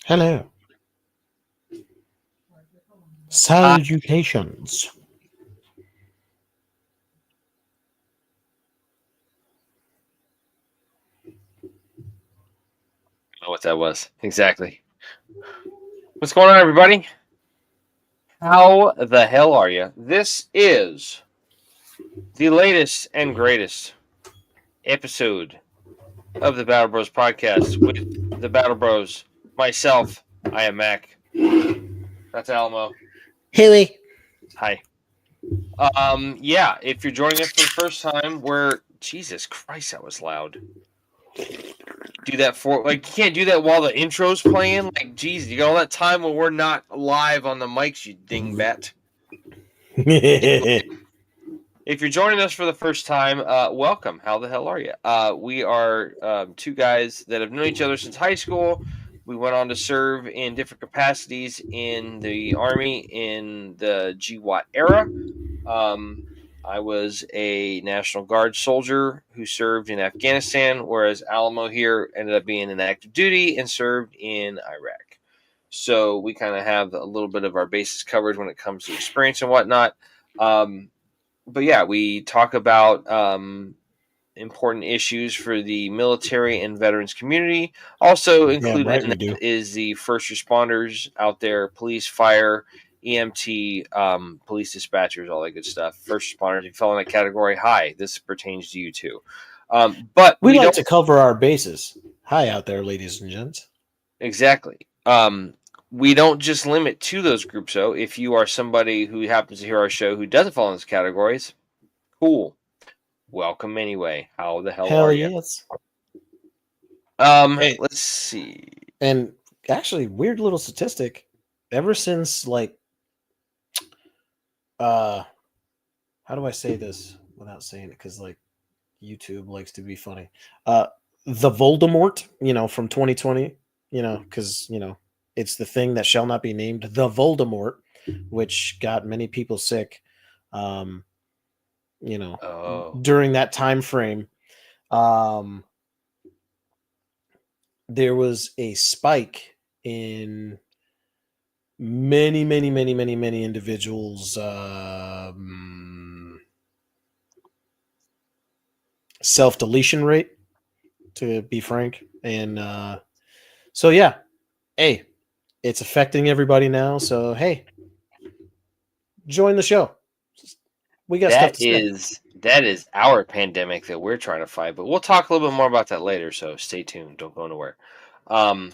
Hello. Salutations. Know what that was. Exactly. What's going on, everybody? How the hell are you? This is the latest and greatest episode of the Battle Bros podcast with the Battle Bros. Myself, I am Mac. That's Alamo. Haley. Hi. Yeah, if you're joining us for the first time, Jesus Christ, that was loud. Do that you can't do that while the intro's playing. Like, geez, you got all that time when we're not live on the mics, you dingbat. If you're joining us for the first time, welcome. How the hell are you? We are two guys that have known each other since high school. We went on to serve in different capacities in the Army in the GWAT era. I was a National Guard soldier who served in Afghanistan, whereas Alamo here ended up being in active duty and served in Iraq. So we kind of have a little bit of our bases covered when it comes to experience and whatnot. But yeah, we talk about important issues for the military and veterans community. Also included right, in we that do. is the first responders out there, police, fire, EMT, police dispatchers, all that good stuff. First responders, if you fall in that category, hi, this pertains to you too. But We we like don't to cover our bases. Hi out there, ladies and gents. exactly. We don't just limit to those groups, though. If you are somebody who happens to hear our show who doesn't fall in those categories, cool. Welcome anyway. How the hell Hell are you? yes. Hey, Let's see. and actually, weird little statistic. Ever since how do I say this without saying it? Because YouTube likes to be funny. The Voldemort, from 2020, because it's the thing that shall not be named, the Voldemort, which got many people sick. Um, Oh, during that time frame, um, there was a spike in many individuals' self deletion rate, to be frank, and so yeah, hey, it's affecting everybody now. So hey, join the show. We got stuff that to say. is our pandemic that we're trying to fight, but we'll talk a little bit more about that later. So stay tuned. Don't go nowhere. Um,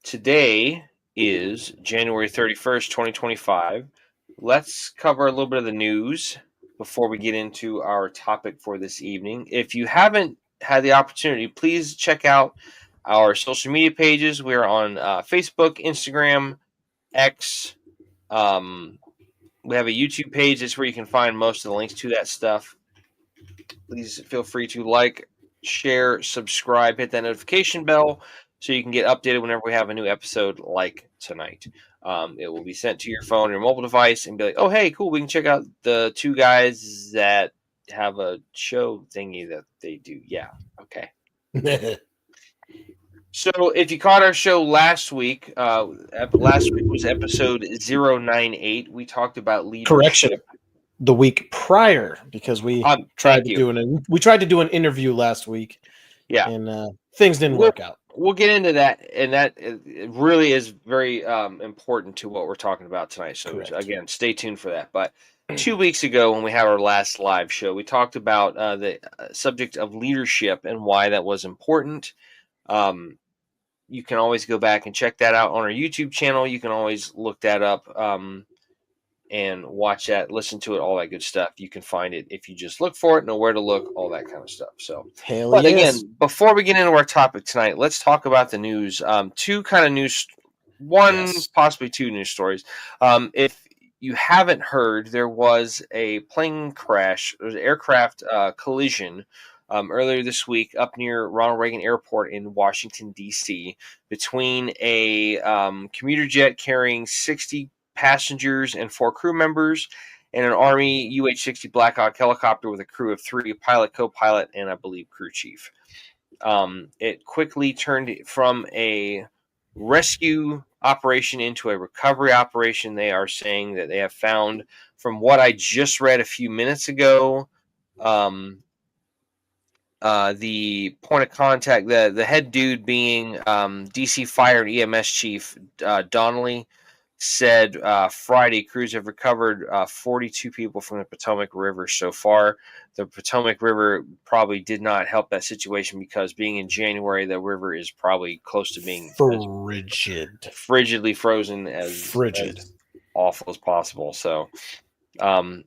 Today is January 31st, 2025. Let's cover a little bit of the news before we get into our topic for this evening. If you haven't had the opportunity, please check out our social media pages. We're on Facebook, Instagram, X. We have a YouTube page. That's where you can find most of the links to that stuff. Please feel free to like, share, subscribe, hit that notification bell so you can get updated whenever we have a new episode like tonight. It will be sent to your phone or your mobile device and be like, oh, hey, cool, we can check out the two guys that have a show thingy that they do. Yeah, okay. So if you caught our show last week was episode 098. We talked about Correction. leadership. The week prior, because we tried Thank to you. do an interview last week, Yeah. and things didn't work out. We'll get into that, and that it really is very important to what we're talking about tonight. So Correct. again, stay tuned for that. But 2 weeks ago, when we had our last live show, we talked about the subject of leadership and why that was important. You can always go back and check that out on our YouTube channel. You can always look that up and watch that, listen to it, all that good stuff. You can find it if you just look for it, know where to look, all that kind of stuff. So, Hell but yes. again, before we get into our topic tonight, let's talk about the news. Two kind of news, possibly two news stories. If you haven't heard, there was a plane crash, there was an aircraft collision earlier this week up near Ronald Reagan Airport in Washington, D.C., between a commuter jet carrying 60 passengers and 4 crew members, and an Army UH-60 Black Hawk helicopter with a crew of 3, pilot, co-pilot, and I believe crew chief. It quickly turned from a rescue operation into a recovery operation. They are saying that they have found, from what I just read a few minutes ago, the point of contact, the head dude being DC Fire and EMS Chief Donnelly, said Friday crews have recovered 42 people from the Potomac River so far. The Potomac River probably did not help that situation because being in January, the river is probably close to being as Frigid. frigidly frozen Frigid. as awful as possible. So, um,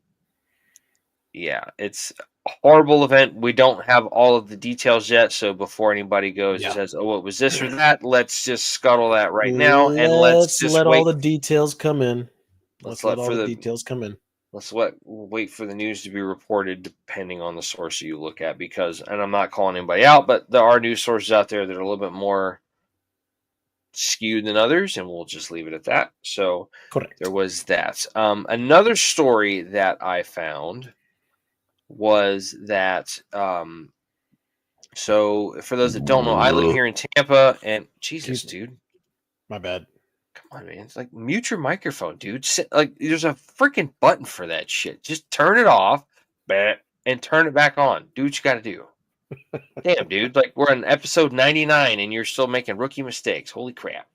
yeah, it's a horrible event. We don't have all of the details yet, so before anybody goes and Yeah. says, "Oh, it was this or that," let's just scuttle that right now, and let's Let's just let all wait. the details come in. Let's Let's let let all for the the details come in. wait for the news to be reported, depending on the source you look at. Because, and I'm not calling anybody out, but there are news sources out there that are a little bit more skewed than others, and we'll just leave it at that. So there Correct. was that. Another story that I found was that so for those that don't know, I live here in Tampa, and Jesus, Excuse me. dude, My bad. come on, man, it's like mute your microphone, dude. Like there's a freaking button for that shit. Just turn it off, and turn it back on. Do what you got to do. Damn, dude, like we're on episode 99, and you're still making rookie mistakes. Holy crap!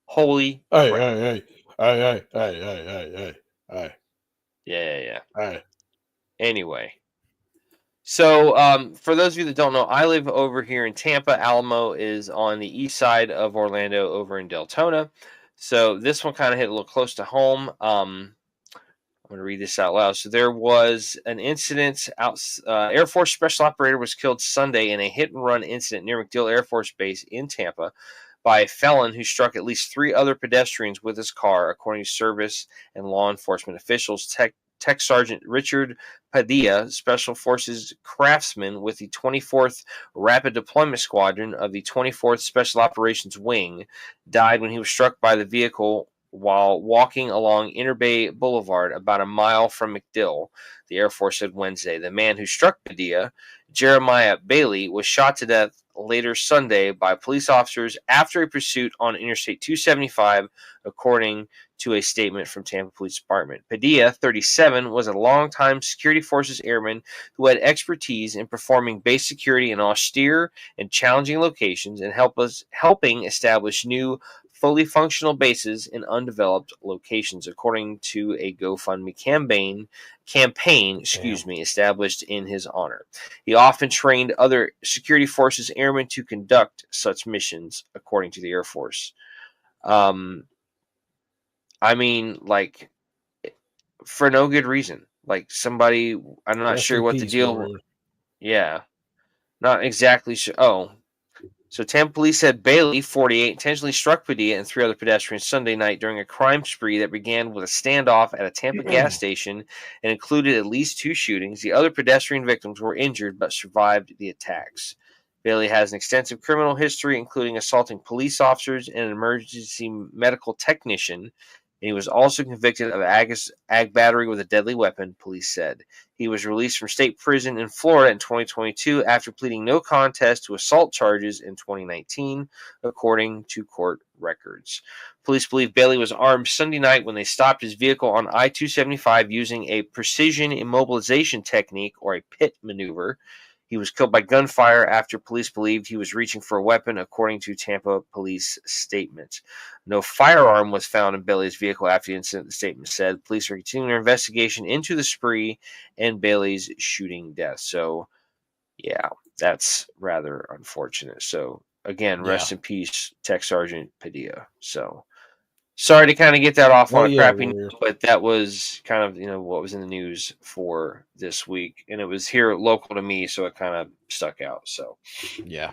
Holy Hey, crap! hey, hey. Hey, hey, hey, hey, hey, hey. Hey, Yeah. hey. Anyway, so, for those of you that don't know, I live over here in Tampa. Alamo is on the east side of Orlando, over in Deltona. So this one kind of hit a little close to home. I'm going to read this out loud. So there was an incident. Air Force special operator was killed Sunday in a hit and run incident near MacDill Air Force Base in Tampa by a felon who struck at least three other pedestrians with his car, according to service and law enforcement officials. Tech Sergeant Richard Padilla, Special Forces craftsman with the 24th Rapid Deployment Squadron of the 24th Special Operations Wing, died when he was struck by the vehicle while walking along Interbay Boulevard about a mile from MacDill, the Air Force said Wednesday. The man who struck Padilla, Jeremiah Bailey, was shot to death later Sunday by police officers after a pursuit on Interstate 275, according to a statement from Tampa Police Department. Padilla, 37, was a longtime security forces airman who had expertise in performing base security in austere and challenging locations and helping establish new fully functional bases in undeveloped locations, according to a GoFundMe campaign, Damn. established in his honor. He often trained other security forces airmen to conduct such missions, according to the Air Force. Um, I mean, like, for no good reason. Like somebody, I'm not Rest sure in what the peace, deal. warrior. Yeah, not exactly sure. Oh, so Tampa police said Bailey, 48, intentionally struck Padilla and three other pedestrians Sunday night during a crime spree that began with a standoff at a Tampa gas station and included at least two shootings. The other pedestrian victims were injured but survived the attacks. Bailey has an extensive criminal history, including assaulting police officers and an emergency medical technician. And he was also convicted of ag battery with a deadly weapon, police said. He was released from state prison in Florida in 2022 after pleading no contest to assault charges in 2019, according to court records. Police believe Bailey was armed Sunday night when they stopped his vehicle on I 275 using a precision immobilization technique, or a pit maneuver. He was killed by gunfire after police believed he was reaching for a weapon, according to Tampa police statement. No firearm was found in Bailey's vehicle after the incident, the statement said. Police are continuing their investigation into the spree and Bailey's shooting death. So, yeah, that's rather unfortunate. So, again, Yeah. rest in peace, Tech Sergeant Padilla. So, sorry to kind of get that off on Oh a yeah, crappy warrior. note, but that was kind of, what was in the news for this week. And it was here local to me, so it kind of stuck out. So, Yeah.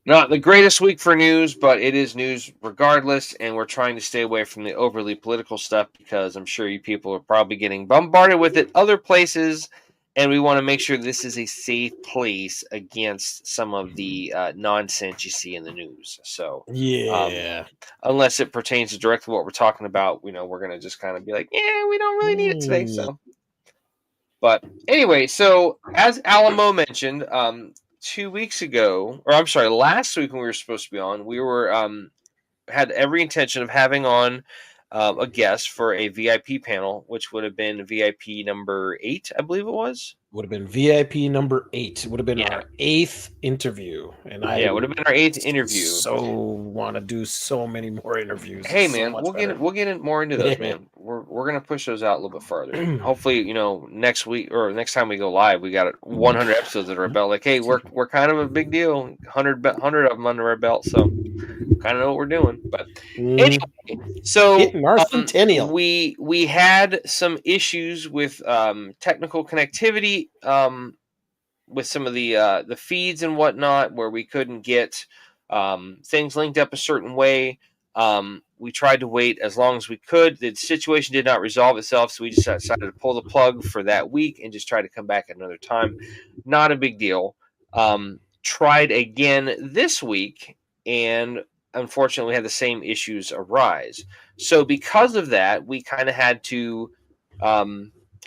not the greatest week for news, but it is news regardless, and we're trying to stay away from the overly political stuff because I'm sure you people are probably getting bombarded with it other places, and we want to make sure this is a safe place against some of the nonsense you see in the news. So, Yeah. unless it pertains to directly what we're talking about, we're going to just kind of be like, yeah, we don't really need it today. Mm, So, but anyway, so as Alamo mentioned, 2 weeks ago, or I'm sorry, last week when we were supposed to be on, we were had every intention of having on a guest for a VIP panel, which would have been VIP number 8, I believe it was. Would have been VIP number 8. It would have been Yeah, our 8th interview, and yeah, I it would have been our 8th interview. so want to do so many more interviews. Hey It's so man, much better. we'll get in more into those, man. We're gonna push those out a little bit farther. Hopefully, next week or next time we go live, we got 100 episodes under our belt. Like, hey, we're kind of a big deal. 100 of them under our belt, so kind of know what we're doing. But anyway, so Hitting our centennial. we had some issues with technical connectivity with some of the feeds and whatnot, where we couldn't get things linked up a certain way. We tried to wait as long as we could. The situation did not resolve itself, so we just decided to pull the plug for that week and just try to come back another time. Not a big deal. Tried again this week, and unfortunately, we had the same issues arise. So because of that, we kind of had to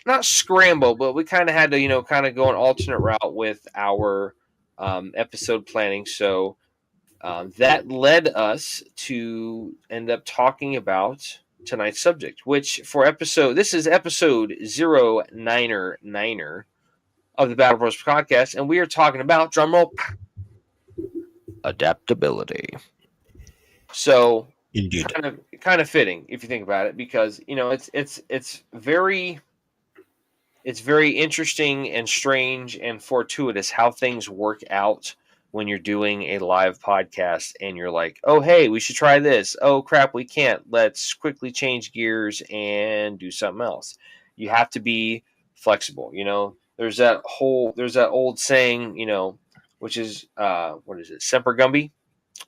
not scramble, but we kind of had to, kind of go an alternate route with our episode planning. So that led us to end up talking about tonight's subject, which this is episode 099 of the Battle Bros podcast, and we are talking about, drumroll, adaptability. So Indeed. kind of fitting if you think about it, because it's very interesting and strange and fortuitous how things work out when you're doing a live podcast and you're like, oh, hey, we should try this. Oh, crap, we can't. Let's quickly change gears and do something else. You have to be flexible. There's that old saying, which is, what is it? Semper Gumby,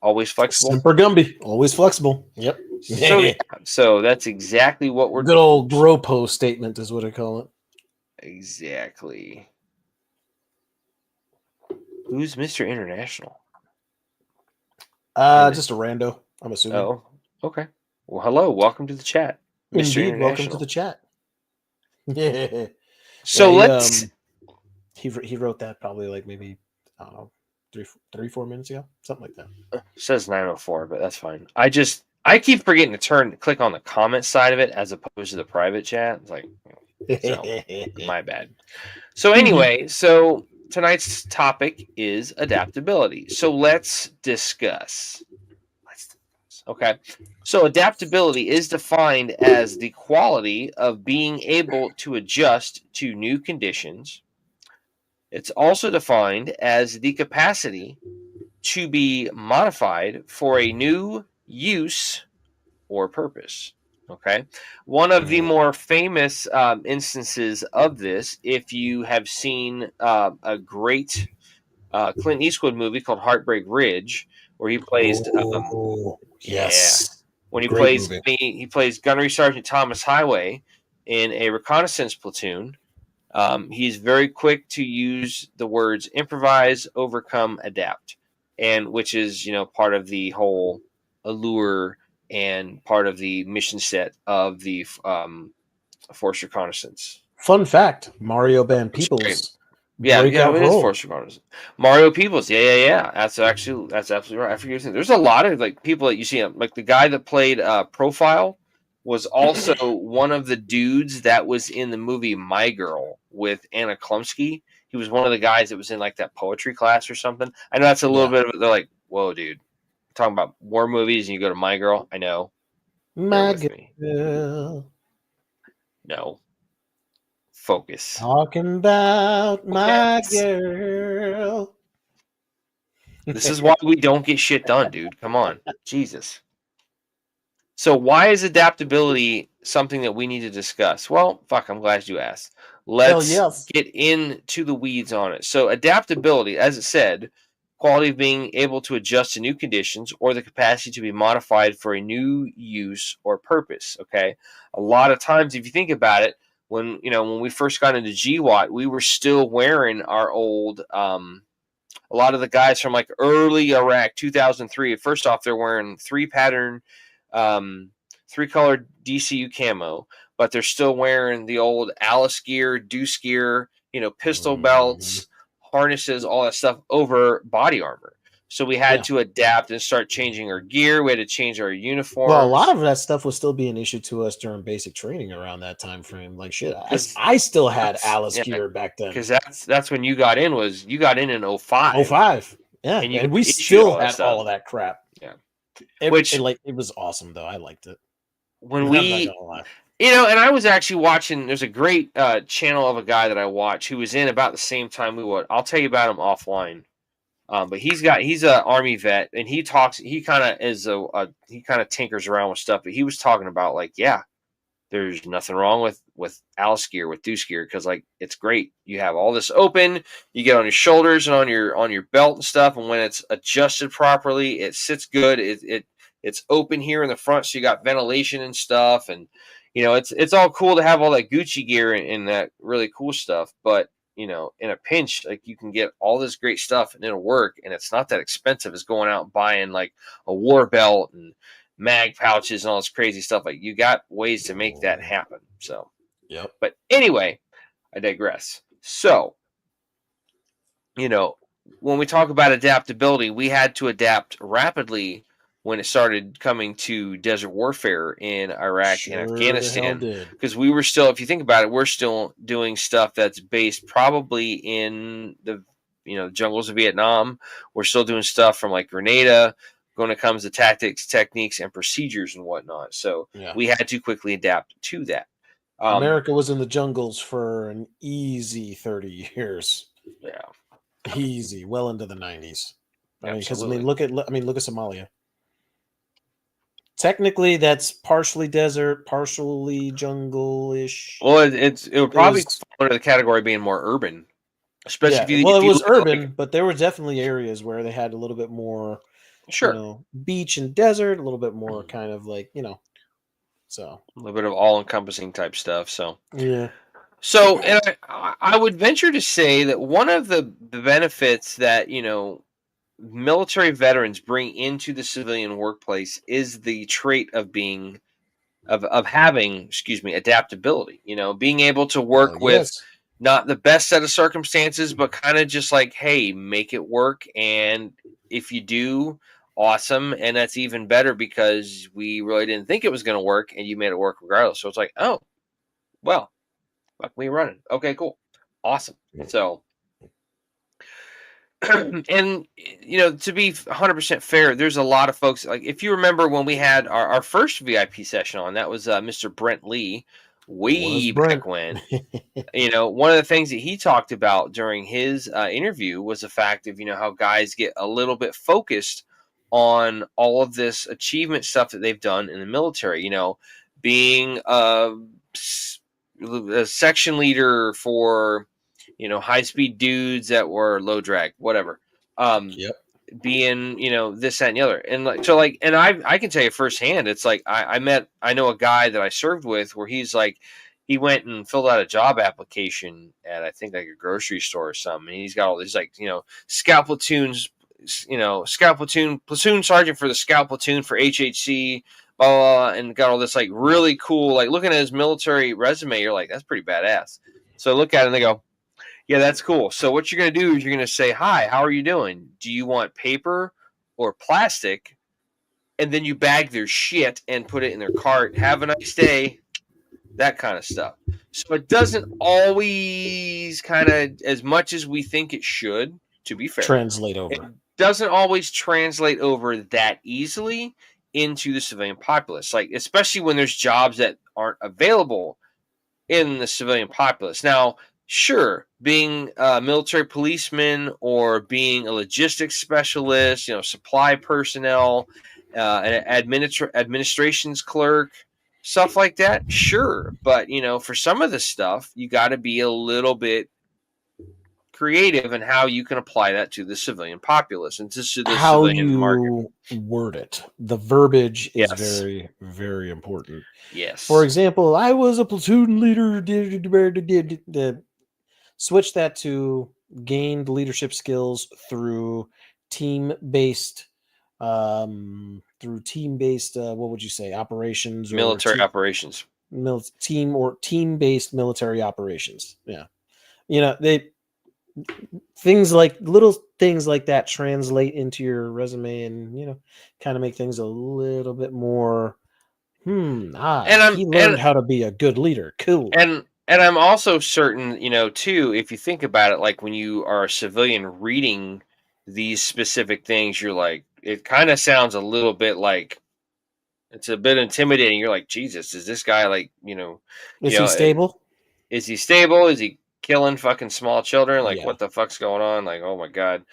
always flexible. Semper Gumby, always flexible. Yep. So that's exactly what we're good old Gropo statement is what I call it. Exactly. Who's Mr. International? Just a rando, I'm assuming. Oh, okay. Well, hello. Welcome to the chat, Mr. Indeed, International. welcome to the chat. Yeah. So let's... He wrote that probably like maybe, I don't know, 3-4 minutes ago, something like that. It says 9:04, but that's fine. I keep forgetting to click on the comment side of it as opposed to the private chat. It's like, so, my bad. So anyway, tonight's topic is adaptability. So let's discuss. Okay. So adaptability is defined as the quality of being able to adjust to new conditions. It's also defined as the capacity to be modified for a new use or purpose. Okay. One of the more famous instances of this, if you have seen a great Clint Eastwood movie called Heartbreak Ridge, where he plays yes, when he great plays movie. he plays Gunnery Sergeant Thomas Highway in a reconnaissance platoon. He's very quick to use the words improvise, overcome, adapt, and which is part of the whole allure and part of the mission set of the Force Reconnaissance. Fun fact: Mario Van Peebles. Yeah, it is Force Reconnaissance. Mario Peebles, yeah. That's absolutely right. I forget. There's a lot of people that you see, like the guy that played Profile was also one of the dudes that was in the movie My Girl with Anna Klumsky. He was one of the guys that was in that poetry class or something. I know that's a little bit of it. They're like, whoa, dude. Talking about war movies and you go to My Girl. I know. My girl. No. Focus. Talking about my girl. This is why we don't get shit done, dude. Come on. Jesus. So why is adaptability something that we need to discuss? Well, fuck, I'm glad you asked. Let's get into the weeds on it. So adaptability, as it said, quality of being able to adjust to new conditions or the capacity to be modified for a new use or purpose. Okay. A lot of times, if you think about it, when we first got into GWAT, we were still wearing our old, a lot of the guys from early Iraq, 2003, first off, they're wearing 3-pattern, 3-colored DCU camo, but they're still wearing the old Alice gear, deuce gear, pistol belts, harnesses, all that stuff over body armor. So we had Yeah. to adapt and start changing our gear. We had to change our Well, a lot uniforms of that stuff was still being issued to us during basic training around that time frame. Like shit, because I still had that's Alice yeah, gear back then. because that's when you got in Oh 05 five, yeah, and you and got we issued still all that had stuff. all of that crap. Yeah. It Which like it was awesome though. I liked it. when I'm not we gonna lie. and I was actually watching. There's a great channel of a guy that I watch who was in about the same time we would. I'll tell you about him offline. But he's a army vet, and he talks. He kind of is he kind of tinkers around with stuff. But he was talking about like, yeah, there's nothing wrong with Alice gear, with Deuce gear, because like it's great. You have all this open. You get on your shoulders and on your belt and stuff, and when it's adjusted properly, it sits good. It's open here in the front, so you got ventilation and stuff, and it's all cool to have all that Gucci gear and that really cool stuff. But in a pinch, like you can get all this great stuff and it'll work, and it's not that expensive as going out and buying like a war belt and mag pouches and all this crazy stuff. Like you got ways to make that happen. So, Yep. but anyway, I digress. So, you know, when we talk about adaptability, we had to adapt rapidly when it started coming to desert warfare in Iraq and Sure the hell Afghanistan, did. because we were still, if you think about it, we're still doing stuff that's based probably in the jungles of Vietnam. We're still doing stuff from like Grenada when it comes to tactics, techniques, and procedures and whatnot. So Yeah. we had to quickly adapt to that. Um, America was in the jungles for an easy 30 years. yeah, Easy, well into the 90s. I mean, because absolutely. look at Somalia. Technically, that's partially desert, partially jungle-ish. Well, it would It probably was, fall under the category of being more urban, especially yeah. if Well, it you was look at like urban, but there were definitely areas where they had a little bit more, sure beach and desert, a little bit more a kind of like, so little bit of all encompassing type stuff. yeah. And I would venture to say that one of the benefits that military veterans bring into the civilian workplace is the trait of being of having, excuse me, adaptability. Being able to Hell work with yes. not the best set of circumstances, but kind of just like, hey, make it work. And if you do, awesome. And that's even better because we really didn't think it was going to work and you made it work regardless. So it's like, oh, well, fuck me running. Okay, cool. Awesome. So, and to be 100% fair, there's a lot of folks like if you remember when we had our first VIP session on, that was Mr. Brent Lee Was way Brent. back when. One of the things that he talked about during his interview was the fact of how guys get a little bit focused on all of this achievement stuff that they've done in the military. Being a section leader for high speed dudes that were low drag, whatever. Yep. Being this, that, and the other, and and I can tell you firsthand, it's like I know a guy that I served with where he's like he went and filled out a job application at I think like a grocery store or something, and he's got all these like scout platoons, scout platoon sergeant for the scout platoon for HHC, blah, blah, blah, and got all this like really cool, like looking at his military resume, you're like that's pretty badass. So I look at it and they go, yeah, that's cool. So what you're going to do is you're going to say, hi, how are you doing? Do you want paper or plastic? And then you bag their shit and put it in their cart. Have a nice day. That kind of stuff. So it doesn't always kind of, as much as we think it should, to be fair, Translate it over. doesn't always translate over that easily into the civilian populace. Like, especially when there's jobs that aren't available in the civilian populace. Now, sure, being a military policeman or being a logistics specialist, supply personnel, an administrations clerk, stuff like that, sure. But for some of the stuff, you got to be a little bit creative in how you can apply that to the civilian populace and to the How civilian market. you word it. The verbiage is Yes. very, very important. For Yes. example, I was a platoon leader. Switch that to gained leadership skills team-based, what would you say, operations or Military operations. team or team-based military operations. Yeah, they things like little things like that translate into your resume, and kind of make things a little bit more. And I'm He learned how to be a good leader. Cool. and I'm also certain, too, if you think about it, like when you are a civilian reading these specific things, you're like, it kind of sounds a little bit like it's a bit intimidating. You're like, Jesus, is this guy like, you Is he know, uh, stable? is he stable? Is he killing fucking small children? Like, Yeah. what the fuck's going on? Like, oh my god.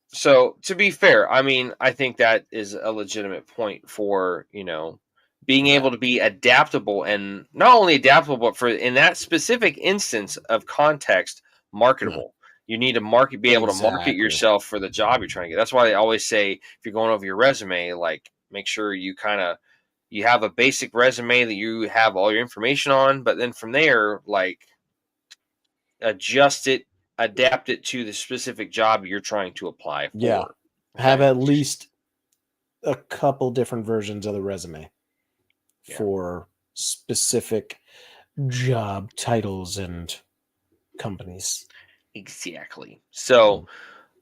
So to be fair, I mean, I think that is a legitimate point for, being Yeah. able to be adaptable, and not only adaptable, but for in that specific instance of context, Mm, marketable. You need to be able to market exactly. yourself for the job you're trying to get. That's why they always say if you're going over your resume, like make sure you have a basic resume that you have all your information on, but then from there, like adjust it, adapt it to the specific job you're trying to apply Yeah. for. Have Okay. at least a couple different versions of the resume Yeah. for specific job titles and companies. Exactly. So Mm.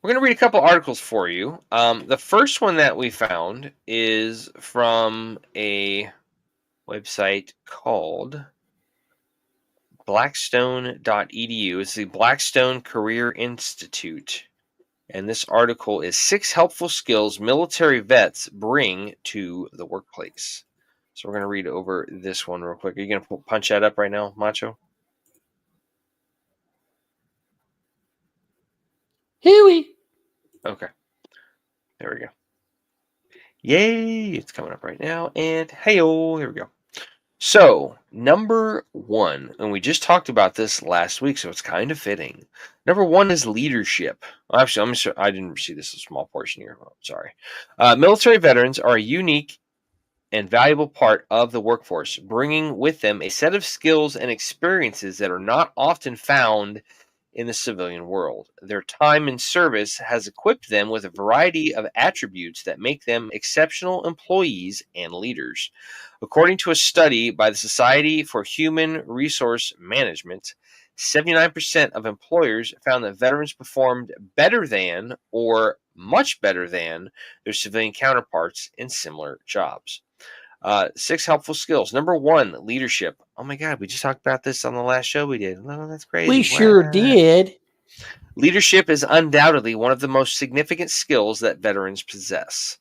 we're going to read a couple articles for you. The first one that we found is from a website called blackstone.edu. It's the Blackstone Career Institute. And this article is 6 helpful skills military vets bring to the workplace. So we're going to read over this one real quick. Are you going to punch that up right now, Macho? Huey. Okay. There we go. Yay! It's coming up right now. And hey-oh, here we go. So, number one, and we just talked about this last week, so it's kind of fitting. Number one is leadership. Well, actually, I didn't see this a small portion here. Oh, sorry. Military veterans are a unique and valuable part of the workforce, bringing with them a set of skills and experiences that are not often found in the civilian world. Their time in service has equipped them with a variety of attributes that make them exceptional employees and leaders. According to a study by the Society for Human Resource Management, 79% of employers found that veterans performed better than or much better than their civilian counterparts in similar jobs. 6 helpful skills. Number one, leadership. Oh my God, we just talked about this on the last show we did. Oh, that's We crazy. What? sure did. Leadership is undoubtedly one of the most significant skills that veterans possess.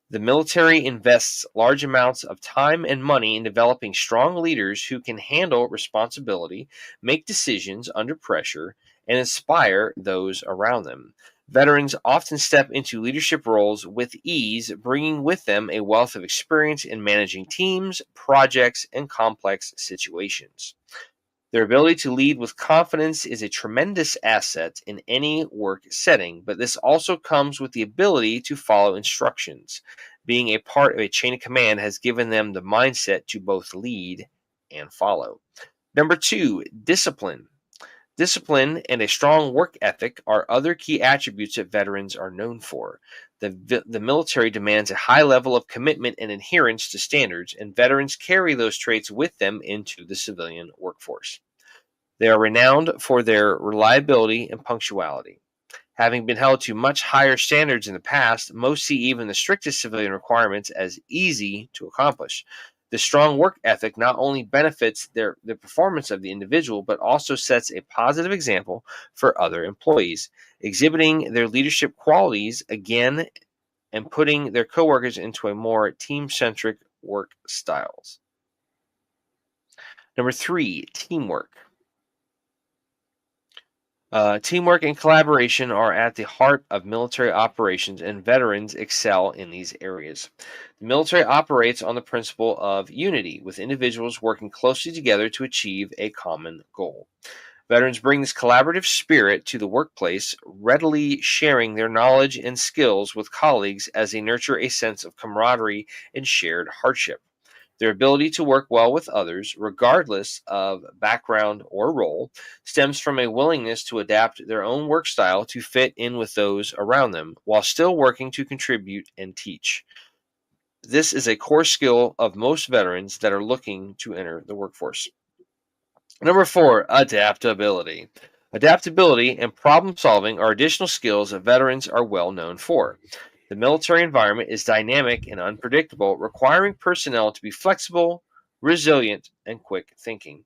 The military invests large amounts of time and money in developing strong leaders who can handle responsibility, make decisions under pressure, and inspire those around them. Veterans often step into leadership roles with ease, bringing with them a wealth of experience in managing teams, projects, and complex situations. Their ability to lead with confidence is a tremendous asset in any work setting, but this also comes with the ability to follow instructions. Being a part of a chain of command has given them the mindset to both lead and follow. Number two, discipline. Discipline and a strong work ethic are other key attributes that veterans are known for. The military demands a high level of commitment and adherence to standards, and veterans carry those traits with them into the civilian workforce. They are renowned for their reliability and punctuality. Having been held to much higher standards in the past, most see even the strictest civilian requirements as easy to accomplish. The strong work ethic not only benefits the performance of the individual, but also sets a positive example for other employees, exhibiting their leadership qualities again and putting their coworkers into a more team-centric work styles. Number three, teamwork. Teamwork and collaboration are at the heart of military operations, and veterans excel in these areas. The military operates on the principle of unity, with individuals working closely together to achieve a common goal. Veterans bring this collaborative spirit to the workplace, readily sharing their knowledge and skills with colleagues as they nurture a sense of camaraderie and shared hardship. Their ability to work well with others, regardless of background or role, stems from a willingness to adapt their own work style to fit in with those around them, while still working to contribute and teach. This is a core skill of most veterans that are looking to enter the workforce. Number four, adaptability. Adaptability and problem solving are additional skills that veterans are well known for. The military environment is dynamic and unpredictable, requiring personnel to be flexible, resilient, and quick thinking.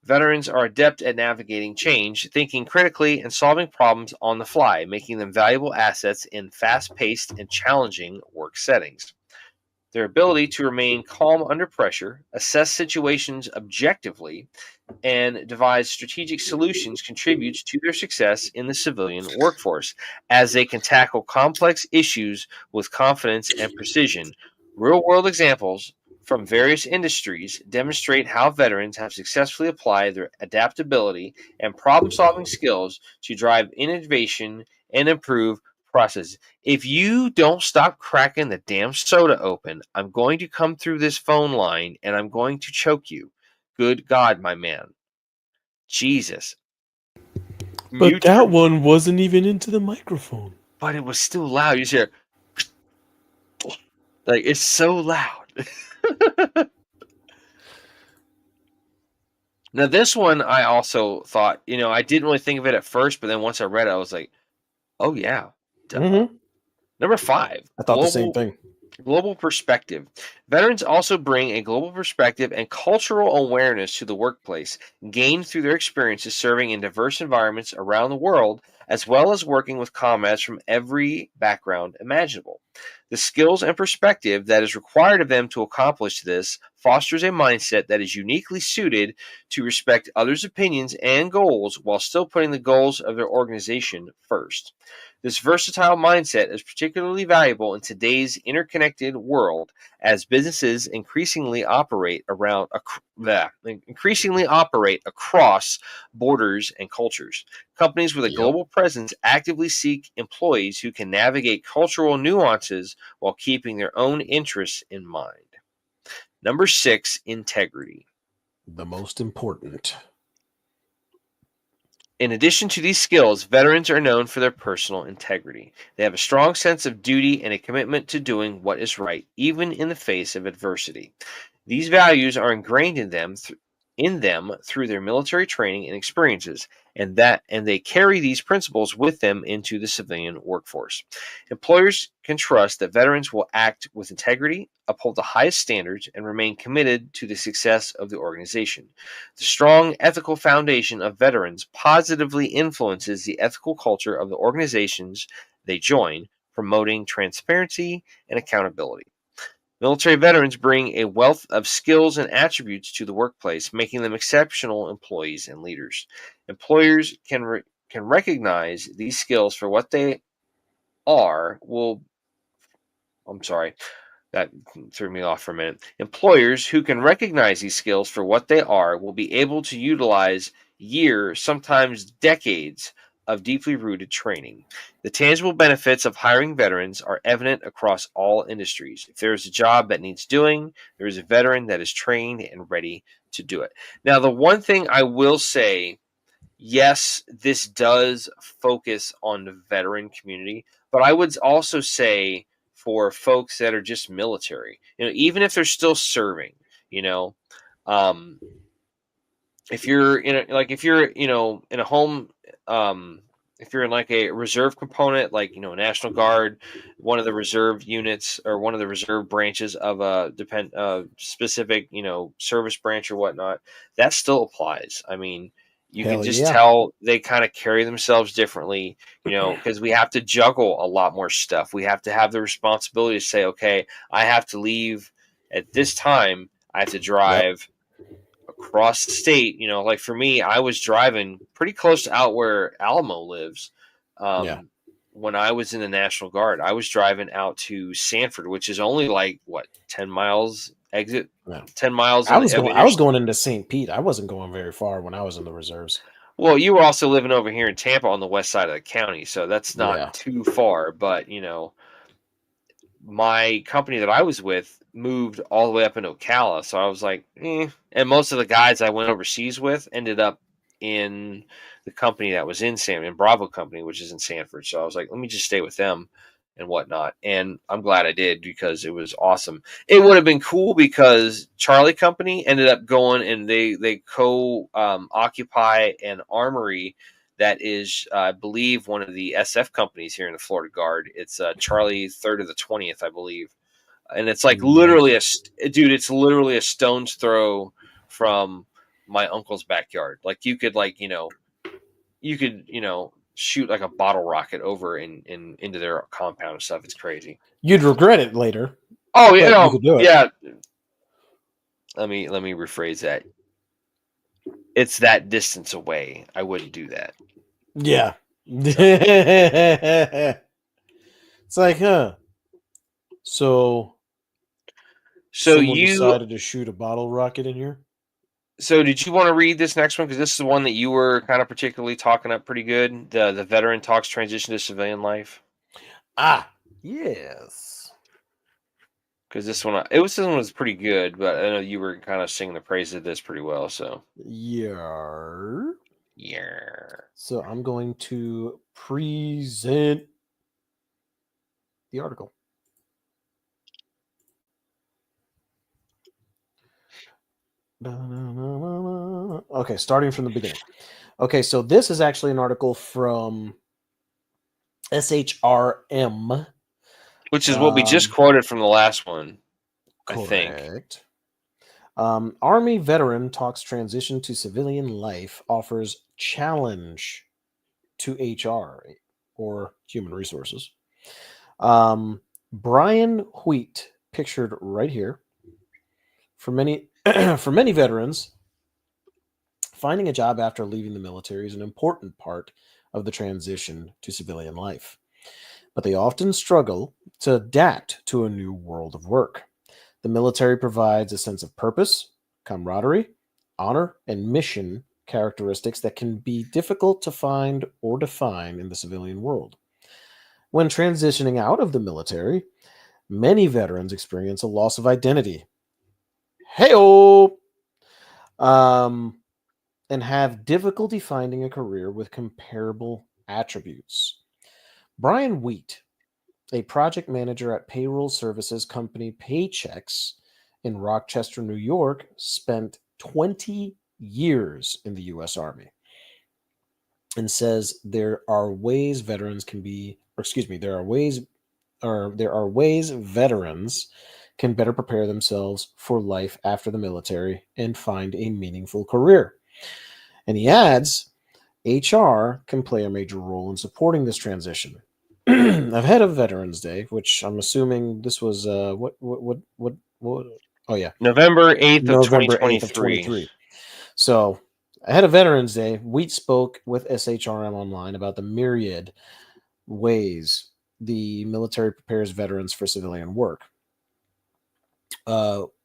Veterans are adept at navigating change, thinking critically, and solving problems on the fly, making them valuable assets in fast paced and challenging work settings. Their ability to remain calm under pressure, assess situations objectively, and devise strategic solutions contributes to their success in the civilian workforce, as they can tackle complex issues with confidence and precision. Real world examples from various industries demonstrate how veterans have successfully applied their adaptability and problem solving skills to drive innovation and improve processes. If you don't stop cracking the damn soda open, I'm going to come through this phone line and I'm going to choke you. Good God, my man. Jesus. But Mute that your. one wasn't even into the microphone. But it was still loud. You hear, like, it's so loud. Now, this one I also thought, I didn't really think of it at first, but then once I read it, I was like, oh, yeah, duh. Mm-hmm. Number 5, I thought the same thing. global perspective. Veterans also bring a global perspective and cultural awareness to the workplace, gained through their experiences serving in diverse environments around the world, as well as working with comrades from every background imaginable. The skills and perspective that is required of them to accomplish this fosters a mindset that is uniquely suited to respect others' opinions and goals while still putting the goals of their organization first. This versatile mindset is particularly valuable in today's interconnected world as businesses increasingly operate across borders and cultures. Companies with a Yep. global presence actively seek employees who can navigate cultural nuances while keeping their own interests in mind. Number 6, integrity. The most important. In addition to these skills, veterans are known for their personal integrity. They have a strong sense of duty and a commitment to doing what is right, even in the face of adversity. These values are ingrained in them through their military training and experiences, and they carry these principles with them into the civilian workforce. Employers can trust that veterans will act with integrity, uphold the highest standards, and remain committed to the success of the organization. The strong ethical foundation of veterans positively influences the ethical culture of the organizations they join, promoting transparency and accountability. Military veterans bring a wealth of skills and attributes to the workplace, making them exceptional employees and leaders. Employers can recognize these skills for what they are. I'm sorry, that threw me off for a minute. Employers who can recognize these skills for what they are will be able to utilize years, sometimes decades, of deeply rooted training. The tangible benefits of hiring veterans are evident across all industries. If there is a job that needs doing, there is a veteran that is trained and ready to do it. Now, the one thing I will say, yes, this does focus on the veteran community, but I would also say for folks that are just military, even if they're still serving, you know, um, if you're if you're, in a home, um, if you're in like a reserve component, like, National Guard, one of the reserve units or one of the reserve branches of a specific, service branch or whatnot, that still applies. I mean, you can Hell just yeah. tell they kind of carry themselves differently, because we have to juggle a lot more stuff. We have to have the responsibility to say, okay, I have to leave at this time. I have to Yep. drive across the state. Like for me, I was driving pretty close to out where Alamo lives. Yeah. Um, when I was in the National Guard, I was driving out to Sanford, which is only like what 10 miles exit, Yeah. 10 miles I of was the of going. I was interstate. going into St. Pete. I wasn't going very far when I was in the reserves. Well, you were also living over here in Tampa on the west side of the county, so that's not Yeah. too far. But my company that I was with moved all the way up in Ocala, so I was like, eh. And most of the guys I went overseas with ended up in the company that was in Bravo Company, which is in Sanford. So I was like, let me just stay with them and whatnot. And I'm glad I did because it was awesome. It would have been cool because Charlie Company ended up going and they occupy an armory that is, I believe, one of the SF companies here in the Florida Guard. It's Charlie 3rd of the 20th, I believe, and it's like literally Nice. dude. It's literally a stone's throw from my uncle's backyard. Like you could shoot like a bottle rocket over in into their compound and stuff. It's crazy. You'd regret it later, Oh yeah, but you no, could do it. yeah. Let me rephrase that. It's that distance away. I wouldn't do that. Yeah. So, It's like, huh? So so someone you, decided to shoot a bottle rocket in here? so did you want to read this next one? Because this is the one that you were kind of particularly talking up pretty good. The veteran talks transition to civilian life. Ah, yes. Because this one was pretty good, but I know you were kind of singing the praise of this pretty well. So Yeah. yeah. So I'm going to present the article. Okay, starting from the beginning. Okay, so this is actually an article from SHRM. Which is what we just quoted from the last one, I think. Correct. Army veteran talks transition to civilian life, offers challenge to HR or human resources. Brian Wheat, pictured right here. For many for many veterans, finding a job after leaving the military is an important part of the transition to civilian life, but they often struggle to adapt to a new world of work. The military provides a sense of purpose, camaraderie, honor, and mission characteristics that can be difficult to find or define in the civilian world. When transitioning out of the military, many veterans experience a loss of identity. Hey-oh! Um, and have difficulty finding a career with comparable attributes. Brian Wheat, a project manager at payroll services company Paychecks in Rochester, New York, spent 20 years in the U.S. Army and says there are ways veterans can be, or excuse me, there are ways veterans can better prepare themselves for life after the military and find a meaningful career. And he adds, HR can play a major role in supporting this transition. Ahead of Veterans Day, which I'm assuming this was what oh yeah, November 8th of November 8th of 2023. 23. So ahead of Veterans Day, Wheat spoke with SHRM Online about the myriad ways the military prepares veterans for civilian work.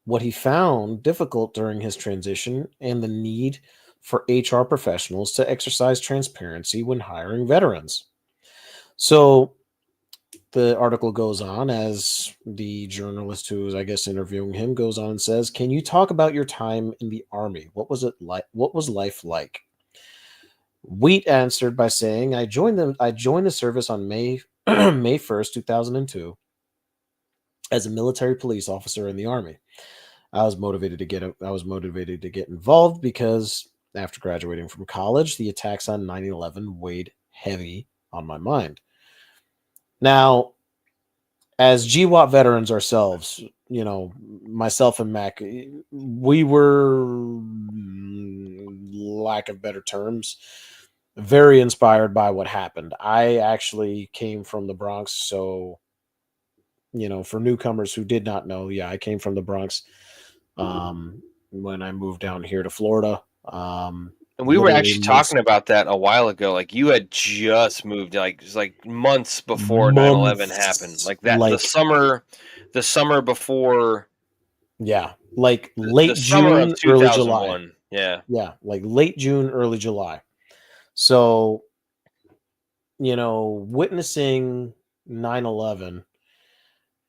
What he found difficult during his transition and the need for HR professionals to exercise transparency when hiring veterans. So the article goes on as the journalist who is, I guess, interviewing him goes on and says, "Can you talk about your time in the army? What was it like? What was life like?" Wheat answered by saying, I joined the service on May May 1st, 2002, as a military police officer in the army. I was motivated to get involved because after graduating from college, the attacks on 9/11 weighed heavy on my mind. Now, as GWAT veterans ourselves, myself and Mac, we were, lack of better terms, very inspired by what happened. I actually came from the Bronx, so for newcomers who did not know, yeah, I came from the Bronx. When I moved down here to Florida, And we were literally actually talking about that a while ago. Like you had just moved, like it was like months before 9/11 happened. months, Like that, like, the summer before, yeah, like the late summer of June, early July. 2001. Yeah. Yeah, like late June, early July. So, witnessing 9/11,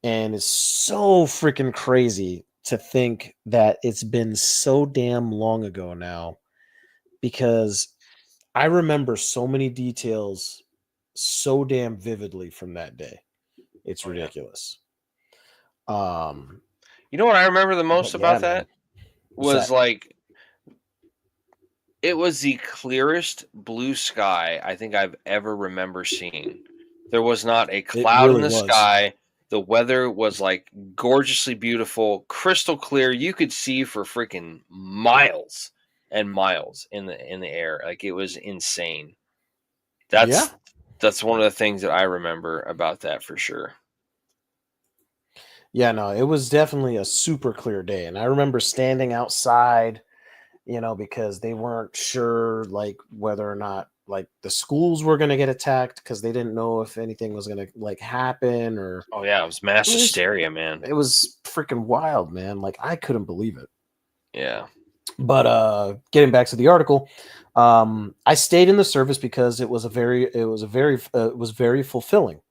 and it's so freaking crazy to think that it's been so damn long ago now, because I remember so many details so damn vividly from that day. It's Oh yeah. ridiculous. Um, You know what I remember the most but yeah, about man. that What's was that? like It was the clearest blue sky I think I've ever remember seeing. There was not a It cloud in really the was. sky. The weather was like gorgeously beautiful, crystal clear. You could see for freaking miles and miles in the air. Like it was insane. Yeah. That's one of the things that I remember about that for sure. Yeah, no, it was definitely a super clear day. And I remember standing outside, because they weren't sure like whether or not like the schools were going to get attacked because they didn't know if anything was going to like happen or Oh yeah, it was mass I mean, hysteria, man. it was freaking wild, man. Like I couldn't believe it. Yeah. But getting back to the article, I stayed in the service because it was very fulfilling.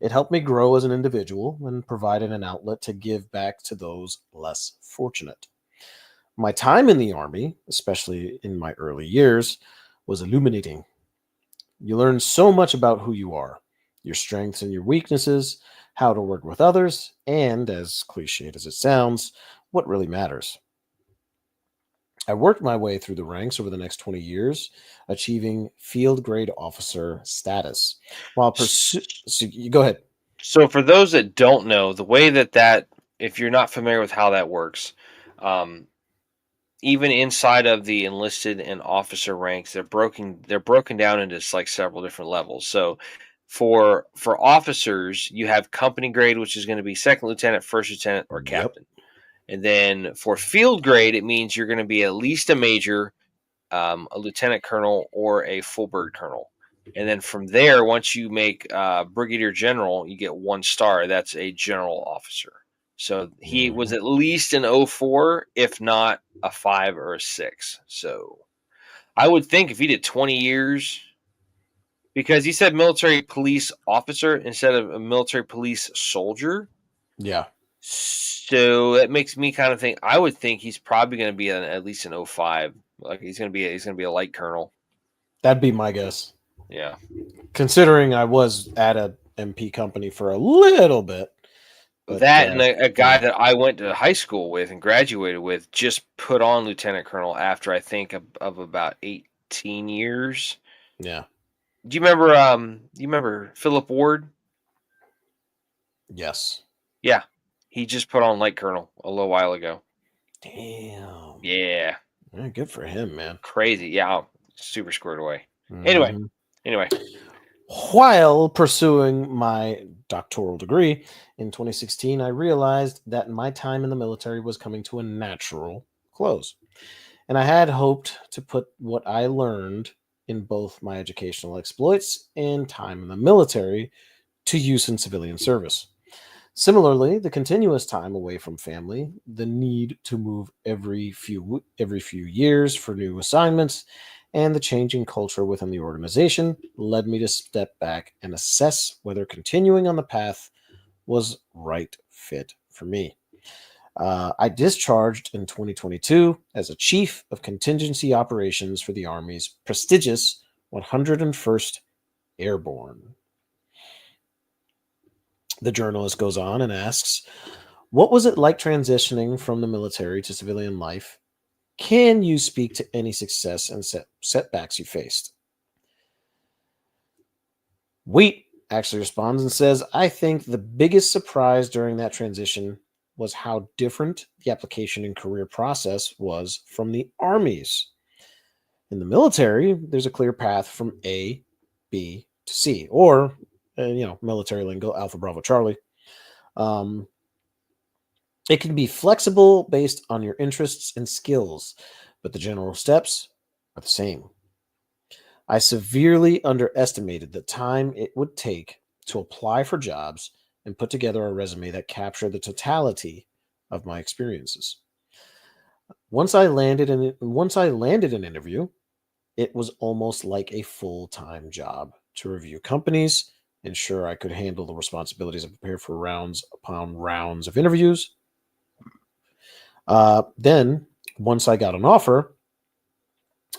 It helped me grow as an individual and provided an outlet to give back to those less fortunate. My time in the army, especially in my early years, was illuminating. You learn so much about who you are, your strengths and your weaknesses, how to work with others, and, as cliched as it sounds, what really matters. I worked my way through the ranks over the next 20 years, achieving field grade officer status. While pursue, so you go ahead. So for those that don't know, the way that if you're not familiar with how that works, um, even inside of the enlisted and officer ranks, they're broken down into like several different levels. So for officers, you have company grade, which is going to be second lieutenant, first lieutenant, or Yep. captain. And then for field grade, it means you're going to be at least a major, a lieutenant colonel, or a full bird colonel. And then from there, once you make brigadier general, you get 1 star. That's a general officer. So he was Mhm. at least an 04, if not a 5 or a 6. So I would think if he did 20 years, because he said military police officer instead of a military police soldier. Yeah, So that makes me kind of think. I would think he's probably going to be at least an 05. Like he's going to be a light colonel. that'd be my guess. Yeah. Considering I was at a MP company for a little bit, but That and a guy yeah, that I went to high school with and graduated with just put on lieutenant colonel after I think of about 18 years. yeah, Do you remember? You remember Philip Ward? yes. Yeah, he just put on light colonel a little while ago. Damn. Yeah, Yeah, good for him, man. crazy. Yeah, I'm super squared away. Anyway, Mhm. anyway, While pursuing my doctoral degree in 2016, I realized that my time in the military was coming to a natural close. And I had hoped to put what I learned in both my educational exploits and time in the military to use in civilian service. Similarly, the continuous time away from family, the need to move every few years for new assignments, and the changing culture within the organization led me to step back and assess whether continuing on the path was right fit for me. I discharged in 2022 as a chief of contingency operations for the Army's prestigious 101st Airborne. The journalist goes on and asks, what was it like transitioning from the military to civilian life? Can you speak to any success and setbacks you faced? Wheat actually responds and says, I think the biggest surprise during that transition was how different the application and career process was from the Army's. In the military, there's a clear path from A, B to C, or, military lingo, Alpha Bravo Charlie. Um, It can be flexible based on your interests and skills, but the general steps are the same. I severely underestimated the time it would take to apply for jobs and put together a resume that captured the totality of my experiences. Once I landed an interview, it was almost like a full-time job to review companies, ensure I could handle the responsibilities and prepare for rounds upon rounds of interviews. Then, once I got an offer,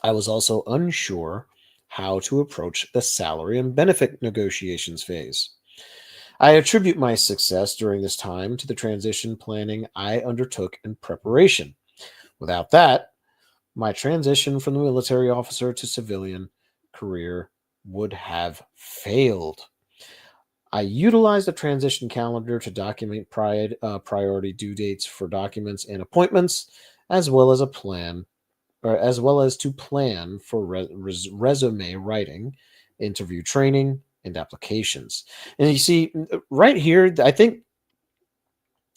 I was also unsure how to approach the salary and benefit negotiations phase. I attribute my success during this time to the transition planning I undertook in preparation. Without that, my transition from the military officer to civilian career would have failed. I utilized a transition calendar to document priority due dates for documents and appointments, as well as a plan, or as well as to plan for resume writing, interview training, and applications. And you see, right here, I think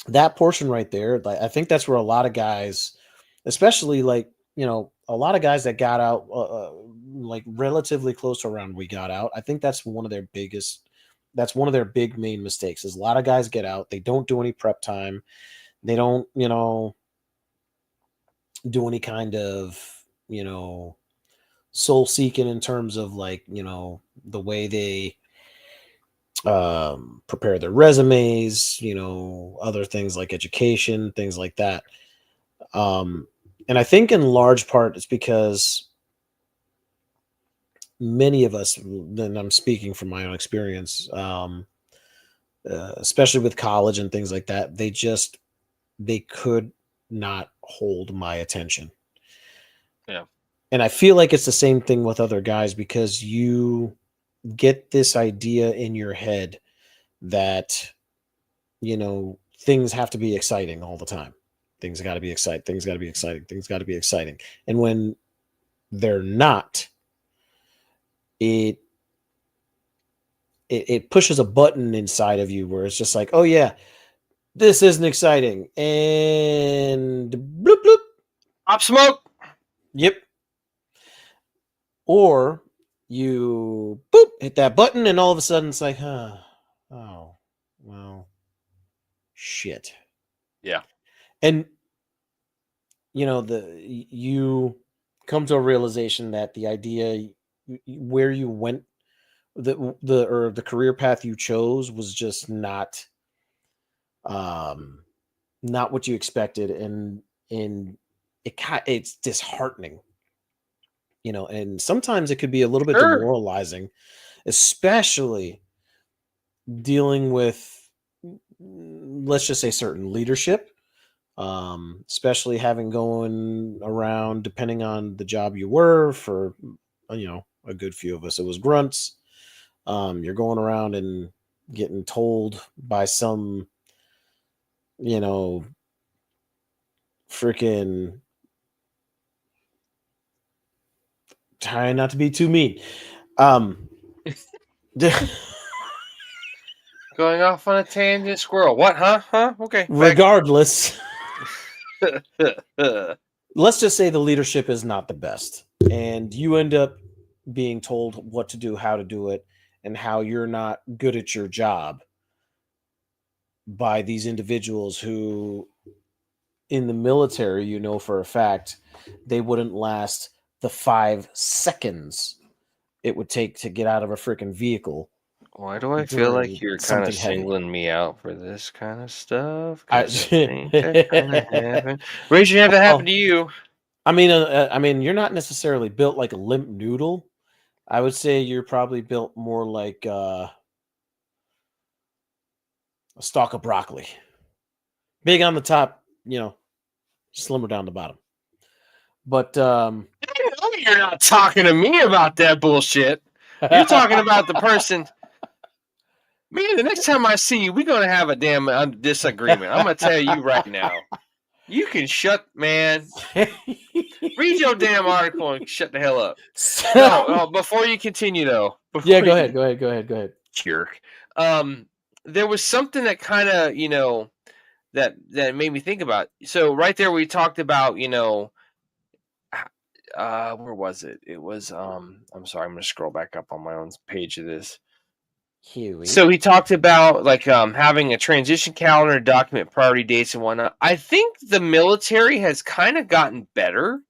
that portion right there, like, I think that's where a lot of guys, especially like, a lot of guys that got out like relatively close to around we got out. I think that's one of their biggest. That's one of their big main mistakes. Is a lot of guys get out, they don't do any prep time, they don't, do any kind of, soul seeking in terms of like, the way they prepare their resumes, other things like education, things like that. And I think in large part it's because many of us, then I'm speaking from my own experience, especially with college and things like that, they could not hold my attention. Yeah. And I feel like it's the same thing with other guys because you get this idea in your head that, things have to be exciting all the time. Things got to be exciting. Things got to be exciting. Things got to be exciting. And when they're not, it, it pushes a button inside of you where it's just like, oh yeah, this isn't exciting, and bloop bloop. Pop smoke. Yep. Or you boop hit that button, and all of a sudden it's like, oh, well, shit. Yeah. And you come to a realization that the idea where you went, the career path you chose was just um not what you expected, and it's disheartening, and sometimes it could be a little bit Sure. demoralizing, especially dealing with, let's just say, certain leadership, especially having going around, depending on the job you were for, a good few of us, it was grunts. You're going around and getting told by some, you know, freaking, trying not to be too mean. Um, Going off on a tangent, squirrel. What? Huh? Huh? Okay. Back. regardless, let's just say the leadership is not the best, and you end up being told what to do, how to do it, and how you're not good at your job by these individuals who, in the military, for a fact, they wouldn't last the 5 seconds it would take to get out of a freaking vehicle Why do I feel like during you're kind of something heavy. singling me out for this kind of stuff? I, Because that ain't that kind of happen. Raise your hand if that happened well, to you. I mean, you're not necessarily built like a limp noodle. I would say you're probably built more like a stalk of broccoli, big on the top, slimmer down the bottom. But I know you're not talking to me about that bullshit. You're talking about the person. Man, the next time I see you, we're gonna have a damn disagreement. I'm gonna tell you right now. You can shut, man. Read your damn article and shut the hell up. No, so, before you continue though, yeah, before go you ahead, go ahead, go ahead, go ahead. jerk, um, there was something that kind of that made me think about. So right there, we talked about where was it? It was I'm sorry, I'm gonna scroll back up on my own page of this. Huey. So he talked about like having a transition calendar, document priority dates and whatnot. I think the military has kind of gotten better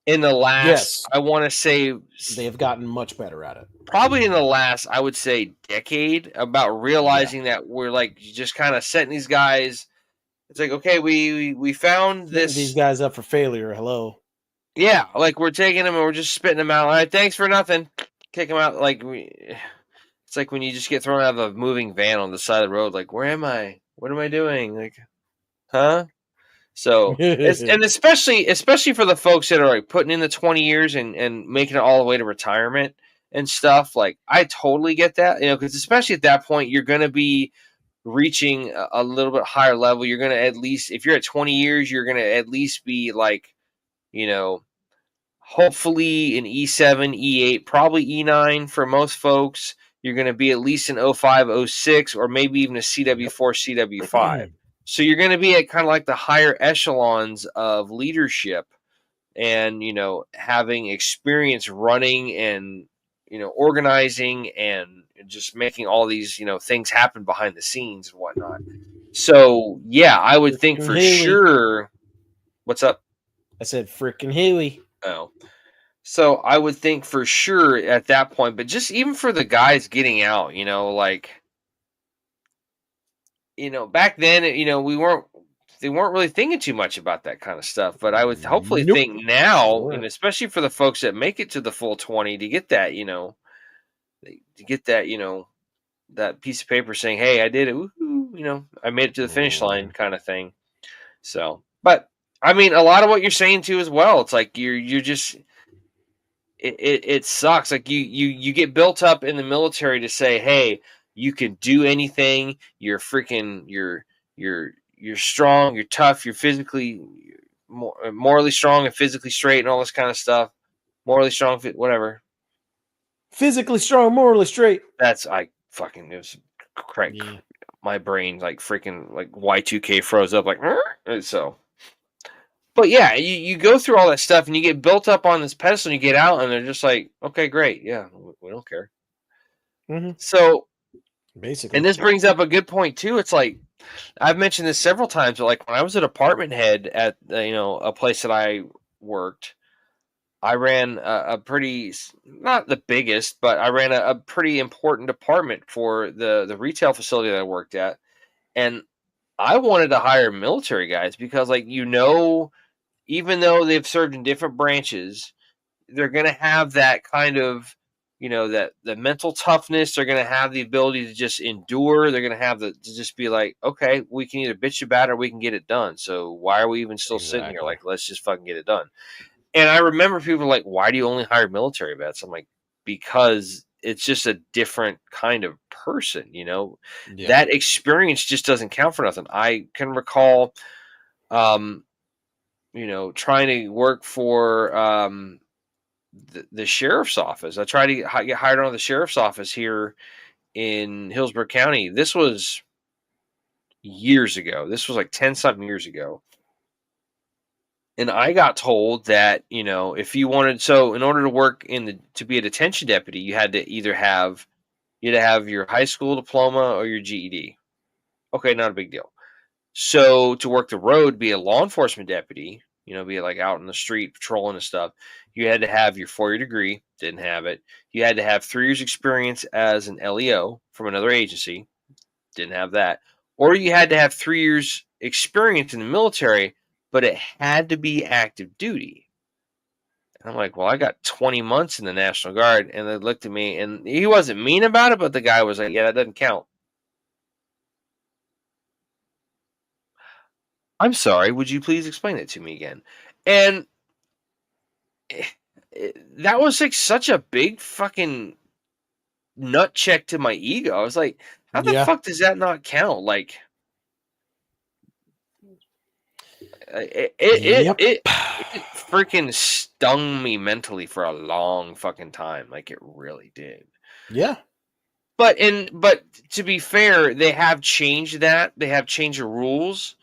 in the last, Yes, I want to say, they have gotten much better at it. probably in the last, I would say, decade, about Yeah, realizing that we're like just kind of setting these guys. It's like, okay, we found setting these this. guys up for failure. Hello. Yeah, like we're taking them and we're just spitting them out. All right, thanks for nothing. Kick them out. It's like when you just get thrown out of a moving van on the side of the road. Like, where am I? What am I doing? Like, huh? So and especially for the folks that are like putting in the 20 years and making it all the way to retirement and stuff. Like I totally get that, because especially at that point you're going to be reaching a little bit higher level. You're going to at least, if you're at 20 years, you're going to at least be like, you know, hopefully an E7, E8, probably E9 for most folks. You're going to be at least an 05, 06, or maybe even a Yep. CW4, CW5. So you're going to be at kind of like the higher echelons of leadership and, having experience running and, organizing and just making all these, things happen behind the scenes and whatnot. So, yeah, I would think Frickin' for Huey. sure. What's up? I said frickin' Huey. Oh. So I would think for sure at that point, but just even for the guys getting out, like, back then, they weren't really thinking too much about that kind of stuff. But I would hopefully Nope. think now, Sure. and especially for the folks that make it to the full 20 to get that, that piece of paper saying, "Hey, I did it. Woo-hoo, I made it to the finish line," kind of thing. So, but I mean, a lot of what you're saying too as well. It's like you're just it sucks. Like you get built up in the military to say, hey, you can do anything. You're freaking you're strong. You're tough. You're physically morally strong and physically straight and all this kind of stuff. Morally strong, whatever. Physically strong, morally straight. That's I fucking it was crack. Yeah. My brain like freaking like Y2K froze up like so. But yeah, you go through all that stuff and you get built up on this pedestal and you get out and they're just like, okay, great. Yeah, we don't care. Mm-hmm. So, and Basically. this brings up a good point too. It's like, I've mentioned this several times, but like when I was a department head at, a place that I worked, I ran a pretty, not the biggest, but I ran a pretty important department for the retail facility that I worked at. And I wanted to hire military guys because like, even though they've served in different branches, they're going to have that kind of, that the mental toughness. They're going to have the ability to just endure. They're going to have to just be like, okay, we can either bitch about it or we can get it done. So why are we even still sitting here? Exactly. Like, let's just fucking get it done. And I remember people like, why do you only hire military vets? I'm like, because it's just a different kind of person, Yeah. that experience just doesn't count for nothing. I can recall, um, trying to work for the sheriff's office. I tried to get hired on the sheriff's office here in Hillsborough County. This was years ago. This was like 10 something years ago. And I got told that, if you wanted, so in order to work to be a detention deputy, you had to either have your high school diploma or your GED. Okay, not a big deal. So to work the road, be a law enforcement deputy, be like out in the street patrolling and stuff, you had to have your 4-year degree. Didn't have it. You had to have 3 years experience as an LEO from another agency. Didn't have that. Or you had to have 3 years experience in the military, but it had to be active duty. And I'm like, well, I got 20 months in the National Guard. And they looked at me and he wasn't mean about it, but the guy was like, yeah, that doesn't count. I'm sorry, would you please explain it to me again? And that was like such a big fucking nut check to my ego. I was like, how the Yeah. fuck does that not count? Like, Yep. it freaking stung me mentally for a long fucking time. Like, it really did. Yeah. But to be fair, they have changed that. They have changed the rules.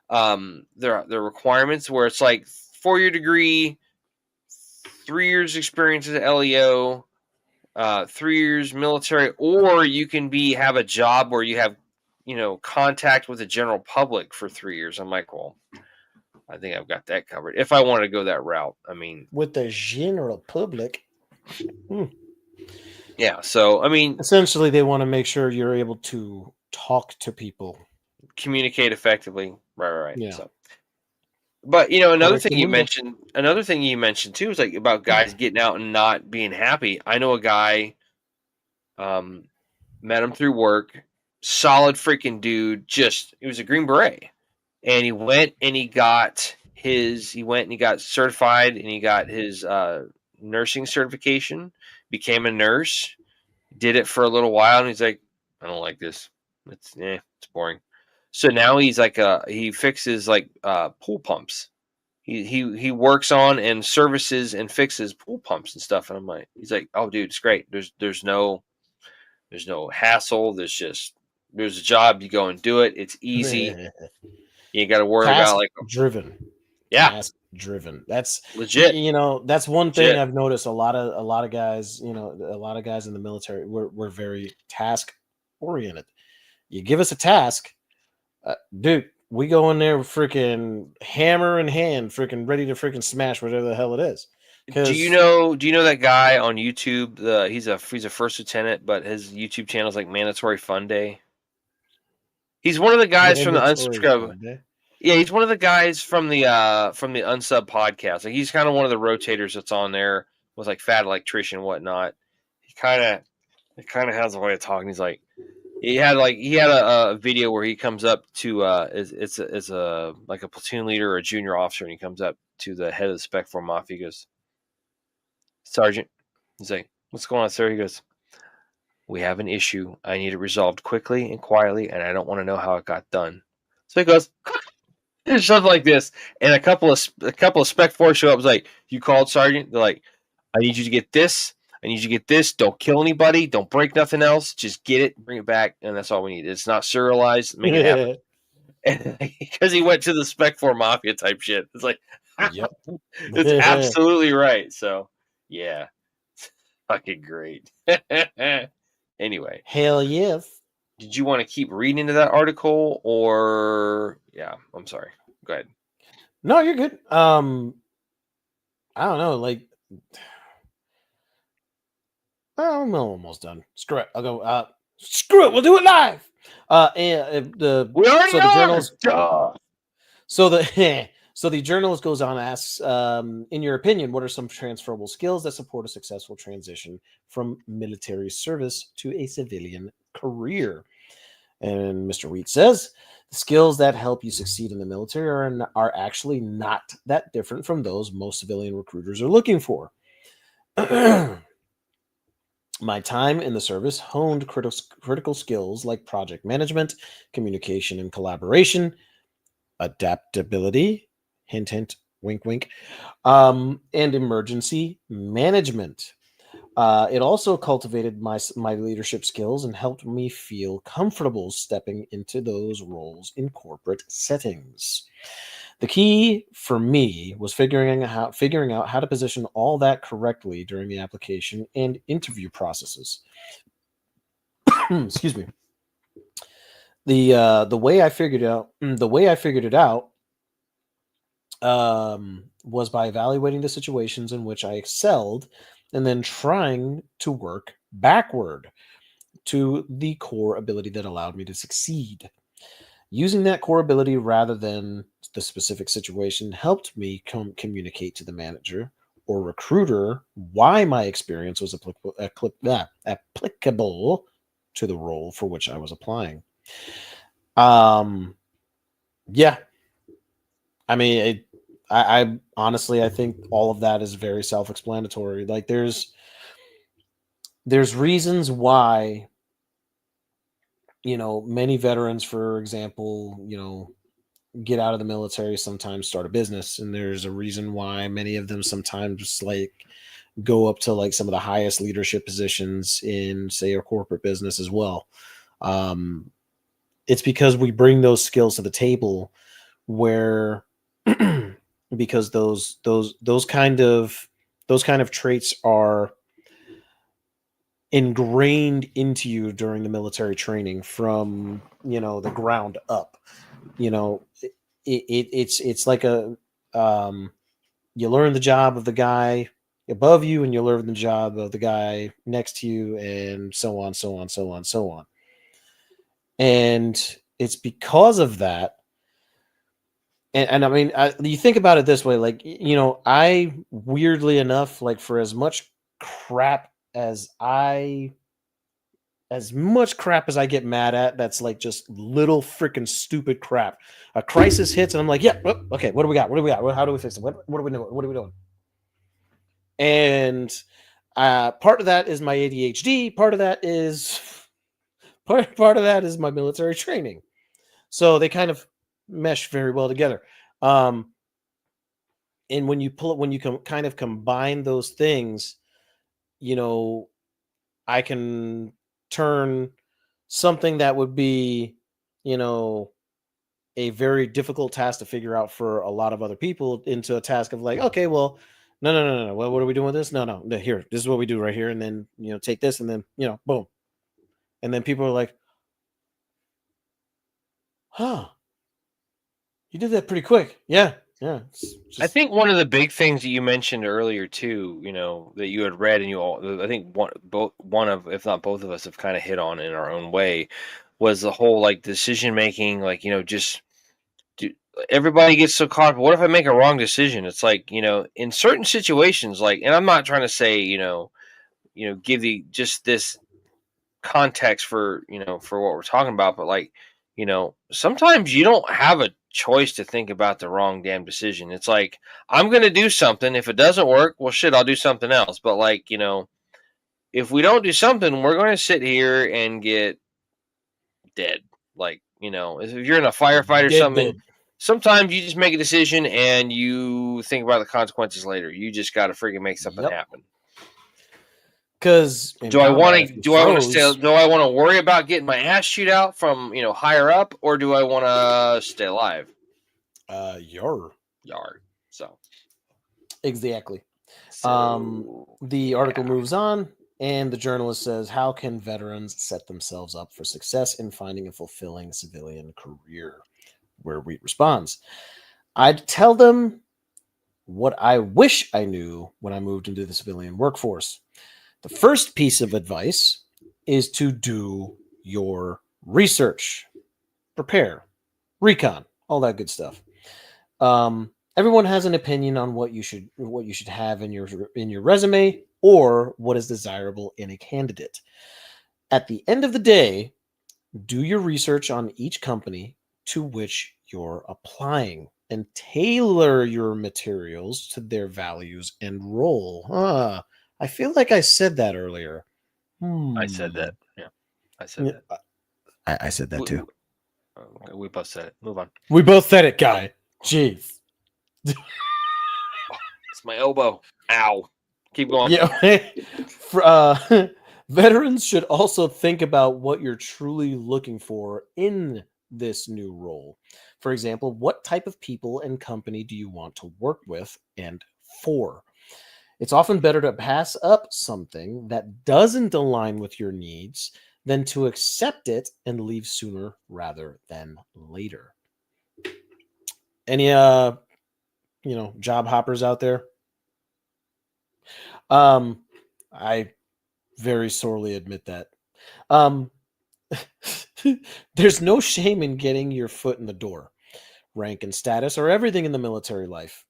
Their requirements where it's like 4-year degree, 3 years experience as an LEO, 3 years military, or you can have a job where you have, contact with the general public for 3 years. I'm like, well, I think I've got that covered. If I wanted to go that route, I mean, With the general public. yeah. So I mean, Essentially, they want to make sure you're able to talk to people. communicate effectively, right. Yeah. So, but another thing you Correctamundo. mentioned too is like about guys getting out and not being happy. I know a guy, met him through work, solid freaking dude. Just he was a Green Beret, and he went and he got certified, and he got his nursing certification, became a nurse, did it for a little while, and he's like, I don't like this. It's boring. So now he's like he fixes like pool pumps. He works on and services and fixes pool pumps and stuff. And I'm like, he's like, oh dude, it's great. There's no hassle. There's a job, you go and do it. It's easy. You ain't got to worry about Task like, driven. yeah, Task driven. That's legit, that's one thing legit. I've noticed. A lot of guys, a lot of guys in the military, we're very task oriented. You give us a task, dude. We go in there freaking hammer in hand, freaking ready to freaking smash whatever the hell it is. Do you Because know? Do you know that guy on YouTube? He's a first lieutenant, but his YouTube channel is like Mandatory Fun Day. He's one of the guys from the mandatory unsubscribe. fun day. Yeah, he's one of the guys from the unsub podcast. Like he's kind of one of the rotators that's on there with like Fat Electrician and whatnot. He kind of has a way of talking. He's like he had a video where he comes up to it's a like a platoon leader or a junior officer, and he comes up to the head of the Spec Force Mafia. He goes, Sergeant. He's like, what's going on, sir? He goes, we have an issue. I need it resolved quickly and quietly, and I don't want to know how it got done. So he goes, and stuff like this. And a couple of Spec Force show up. Was like, you called, Sergeant? They're like, I need you to get this. I need you to get this. Don't kill anybody. Don't break nothing else. Just get it, bring it back, and that's all we need. It's not serialized. Make it happen. Because he went to the Spec Force Mafia type shit. It's like, Yep. that's absolutely right. So, yeah, it's fucking great. Anyway, Hell yes. did you want to keep reading into that article, or yeah? I'm sorry. Go ahead. No, you're good. I don't know. Like, I'm almost done. Screw it. I'll go. Screw it. We'll do it live. And We already so the are. journals. Duh. So the so the journalist goes on and asks, in your opinion, what are some transferable skills that support a successful transition from military service to a civilian career? And Mr. Wheat says the skills that help you succeed in the military are actually not that different from those most civilian recruiters are looking for. My time in the service honed critical skills like project management, communication and collaboration, adaptability, hint, hint, wink, wink, and emergency management. It also cultivated my leadership skills and helped me feel comfortable stepping into those roles in corporate settings. The key for me was figuring out how to position all that correctly during the application and interview processes. Excuse me. The way I figured it out was by evaluating the situations in which I excelled and then trying to work backward to the core ability that allowed me to succeed. Using that core ability rather than the specific situation helped me communicate to the manager or recruiter why my experience was applicable to the role for which I was applying. Yeah, I mean, I honestly, I think all of that is very self-explanatory. Like, there's reasons why, many veterans, for example, get out of the military, sometimes start a business, and there's a reason why many of them sometimes like go up to like some of the highest leadership positions in, say, a corporate business as well. It's because we bring those skills to the table where because those kind of traits are ingrained into you during the military training from the ground up. It's like a you learn the job of the guy above you and you learn the job of the guy next to you, and so on, so on, so on, so on. And it's because of that. And I mean, you think about it this way, like, I weirdly enough, like, for as much crap as I as much crap as I get mad at, that's like just little freaking stupid crap. A crisis hits, and I'm like, yeah, okay, what do we got? What do we got? How do we fix it? What are we doing? What are we doing? And part of that is my ADHD. Part of that is my military training. So they kind of mesh very well together. And when you kind of combine those things, you know, I can turn something that would be, you know, a very difficult task to figure out for a lot of other people into a task of like, okay, well, no. Well, what are we doing with this? No. Here, this is what we do right here. And then, take this and then, boom. And then people are like, huh, you did that pretty quick. Yeah. Yeah. I think one of the big things that you mentioned earlier too, that you had read, and you all, I think one of, if not both of us, have kind of hit on in our own way, was the whole like decision making, like just everybody gets so caught up. What if I make a wrong decision? It's like in certain situations, like, and I'm not trying to say give the just this context for for what we're talking about, but like sometimes you don't have a choice to think about the wrong damn decision. It's like, I'm gonna do something. If it doesn't work, well shit, I'll do something else. But like if we don't do something, we're going to sit here and get dead. Like if you're in a firefight or something, sometimes you just make a decision and you think about the consequences later. You just got to freaking make something happen. Because do I want to worry about getting my ass chewed out from higher up, or do I want to stay alive? Yar. So exactly. The article moves on, and the journalist says, how can veterans set themselves up for success in finding a fulfilling civilian career? Where Wheat responds, I'd tell them what I wish I knew when I moved into the civilian workforce. The first piece of advice is to do your research, prepare, recon, all that good stuff. Everyone has an opinion on what you should have in your resume or what is desirable in a candidate. At the end of the day, do your research on each company to which you're applying and tailor your materials to their values and role. I feel like I said that earlier. I said that. Yeah, I said that. I said that too. We both said it. Move on. We both said it, guy. Jeez. It's my elbow. Ow. Keep going. Yeah. Veterans should also think about what you're truly looking for in this new role. For example, what type of people and company do you want to work with and for? It's often better to pass up something that doesn't align with your needs than to accept it and leave sooner rather than later. Any job hoppers out there? I very sorely admit that. There's no shame in getting your foot in the door. Rank and status are everything in the military life.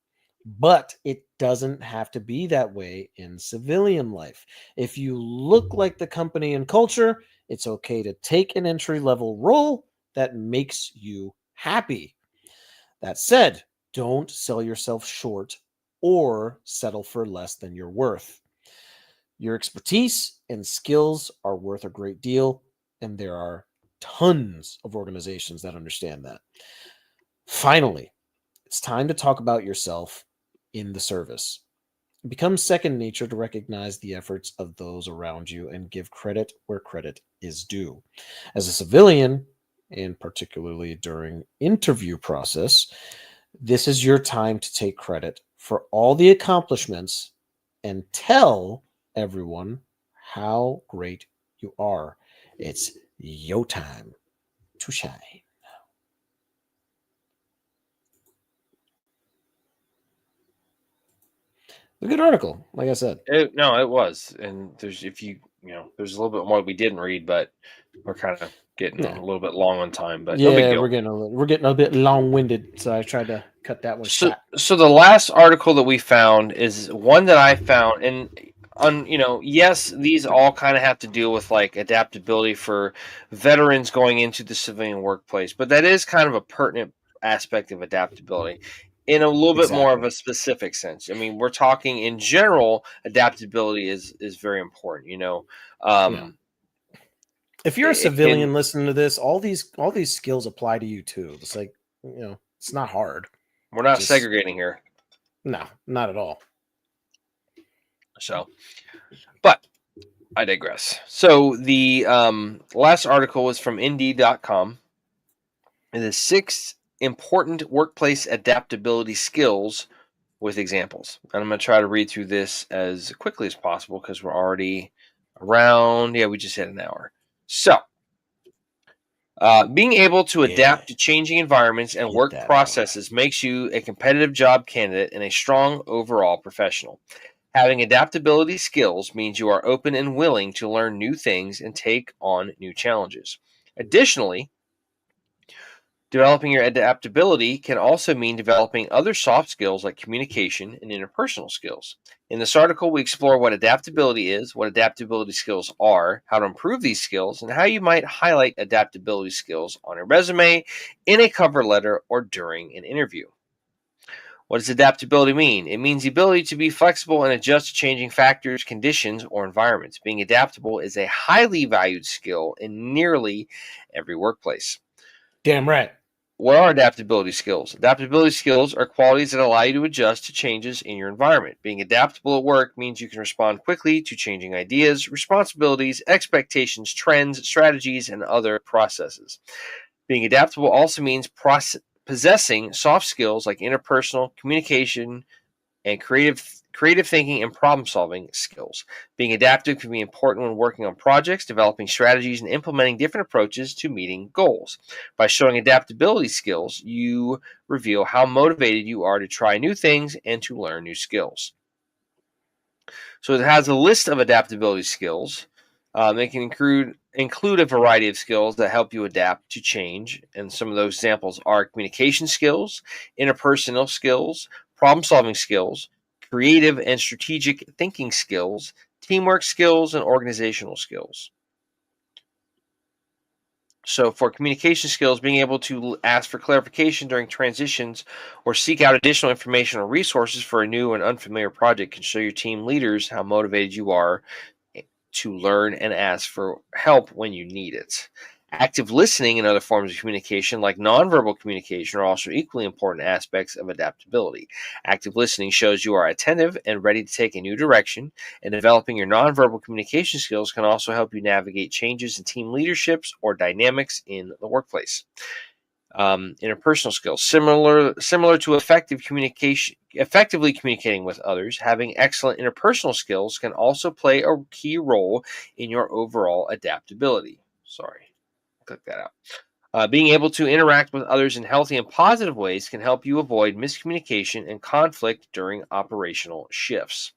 But it doesn't have to be that way in civilian life. If you look like the company and culture, it's okay to take an entry-level role that makes you happy. That said, don't sell yourself short or settle for less than you're worth. Your expertise and skills are worth a great deal, and there are tons of organizations that understand that. Finally, it's time to talk about yourself in the service. It becomes second nature to recognize the efforts of those around you and give credit where credit is due. As a civilian, and particularly during interview process, this is your time to take credit for all the accomplishments and tell everyone how great you are. It's your time to shine. A good article, like I said. It was, and there's there's a little bit more we didn't read, but we're kind of getting a little bit long on time. But no big deal. we're getting a bit long-winded, so I tried to cut that one short. So the last article that we found is one that I found, and yes, these all kind of have to deal with like adaptability for veterans going into the civilian workplace, but that is kind of a pertinent aspect of adaptability in a little bit more of Exactly. a specific sense. I mean, we're talking in general, adaptability is very important. Yeah. Um, If you're a it can civilian listening to this, all these skills apply to you too. It's like, it's not hard. we're not Just segregating here, no, not at all. so but I digress. So the last article is from Indeed.com. It is 6 important workplace adaptability skills with examples. And I'm going to try to read through this as quickly as possible because we're already around. Yeah, we just hit an hour. So, being able to Yeah, adapt to changing environments and hit work that hour. processes makes you a competitive job candidate and a strong overall professional. Having adaptability skills means you are open and willing to learn new things and take on new challenges. Additionally, developing your adaptability can also mean developing other soft skills like communication and interpersonal skills. In this article, we explore what adaptability is, what adaptability skills are, how to improve these skills, and how you might highlight adaptability skills on a resume, in a cover letter, or during an interview. What does adaptability mean? It means the ability to be flexible and adjust to changing factors, conditions, or environments. Being adaptable is a highly valued skill in nearly every workplace. Damn right. What are adaptability skills? Adaptability skills are qualities that allow you to adjust to changes in your environment. Being adaptable at work means you can respond quickly to changing ideas, responsibilities, expectations, trends, strategies, and other processes. Being adaptable also means possessing soft skills like interpersonal communication, and creative thinking and problem solving skills. Being adaptive can be important when working on projects, developing strategies, and implementing different approaches to meeting goals. By showing adaptability skills, you reveal how motivated you are to try new things and to learn new skills. So it has a list of adaptability skills. They can include a variety of skills that help you adapt to change, and some of those examples are communication skills, interpersonal skills, problem solving skills, creative and strategic thinking skills, teamwork skills, and organizational skills. So, for communication skills, being able to ask for clarification during transitions or seek out additional information or resources for a new and unfamiliar project can show your team leaders how motivated you are to learn and ask for help when you need it. Active listening and other forms of communication, like nonverbal communication, are also equally important aspects of adaptability. Active listening shows you are attentive and ready to take a new direction, and developing your nonverbal communication skills can also help you navigate changes in team leaderships or dynamics in the workplace. Interpersonal skills, similar to effectively communicating with others, having excellent interpersonal skills can also play a key role in your overall adaptability. Sorry, click that out. Being able to interact with others in healthy and positive ways can help you avoid miscommunication and conflict during operational shifts.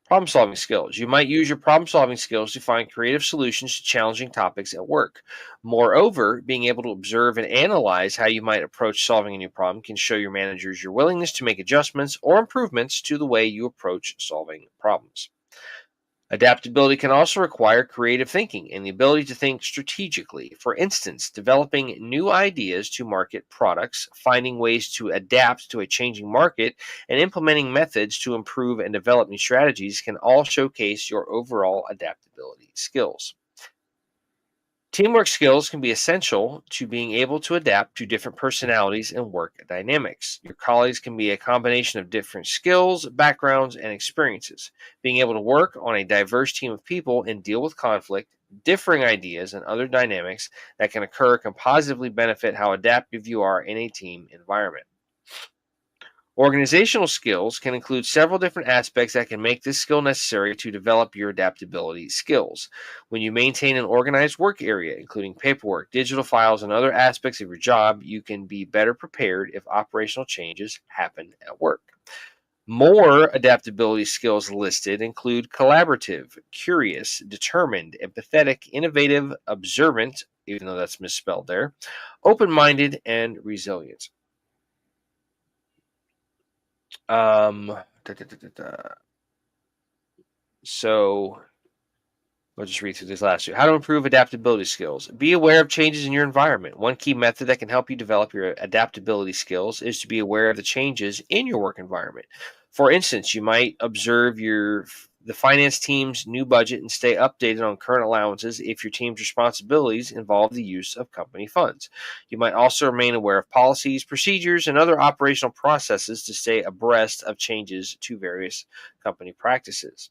Problem solving skills. You might use your problem solving skills to find creative solutions to challenging topics at work. Moreover, being able to observe and analyze how you might approach solving a new problem can show your managers your willingness to make adjustments or improvements to the way you approach solving problems. Adaptability can also require creative thinking and the ability to think strategically. For instance, developing new ideas to market products, finding ways to adapt to a changing market, and implementing methods to improve and develop new strategies can all showcase your overall adaptability skills. Teamwork skills can be essential to being able to adapt to different personalities and work dynamics. Your colleagues can be a combination of different skills, backgrounds, and experiences. Being able to work on a diverse team of people and deal with conflict, differing ideas, and other dynamics that can occur can positively benefit how adaptive you are in a team environment. Organizational skills can include several different aspects that can make this skill necessary to develop your adaptability skills. When you maintain an organized work area, including paperwork, digital files, and other aspects of your job, you can be better prepared if operational changes happen at work. More adaptability skills listed include collaborative, curious, determined, empathetic, innovative, observant, even though that's misspelled there, open minded, and resilient. Um, da, da, da, da, da. So I'll just read through this last two. How to improve adaptability skills. Be aware of changes in your environment. One key method that can help you develop your adaptability skills is to be aware of the changes in your work environment. For instance, you might observe the finance team's new budget and stay updated on current allowances if your team's responsibilities involve the use of company funds. You might also remain aware of policies, procedures, and other operational processes to stay abreast of changes to various company practices.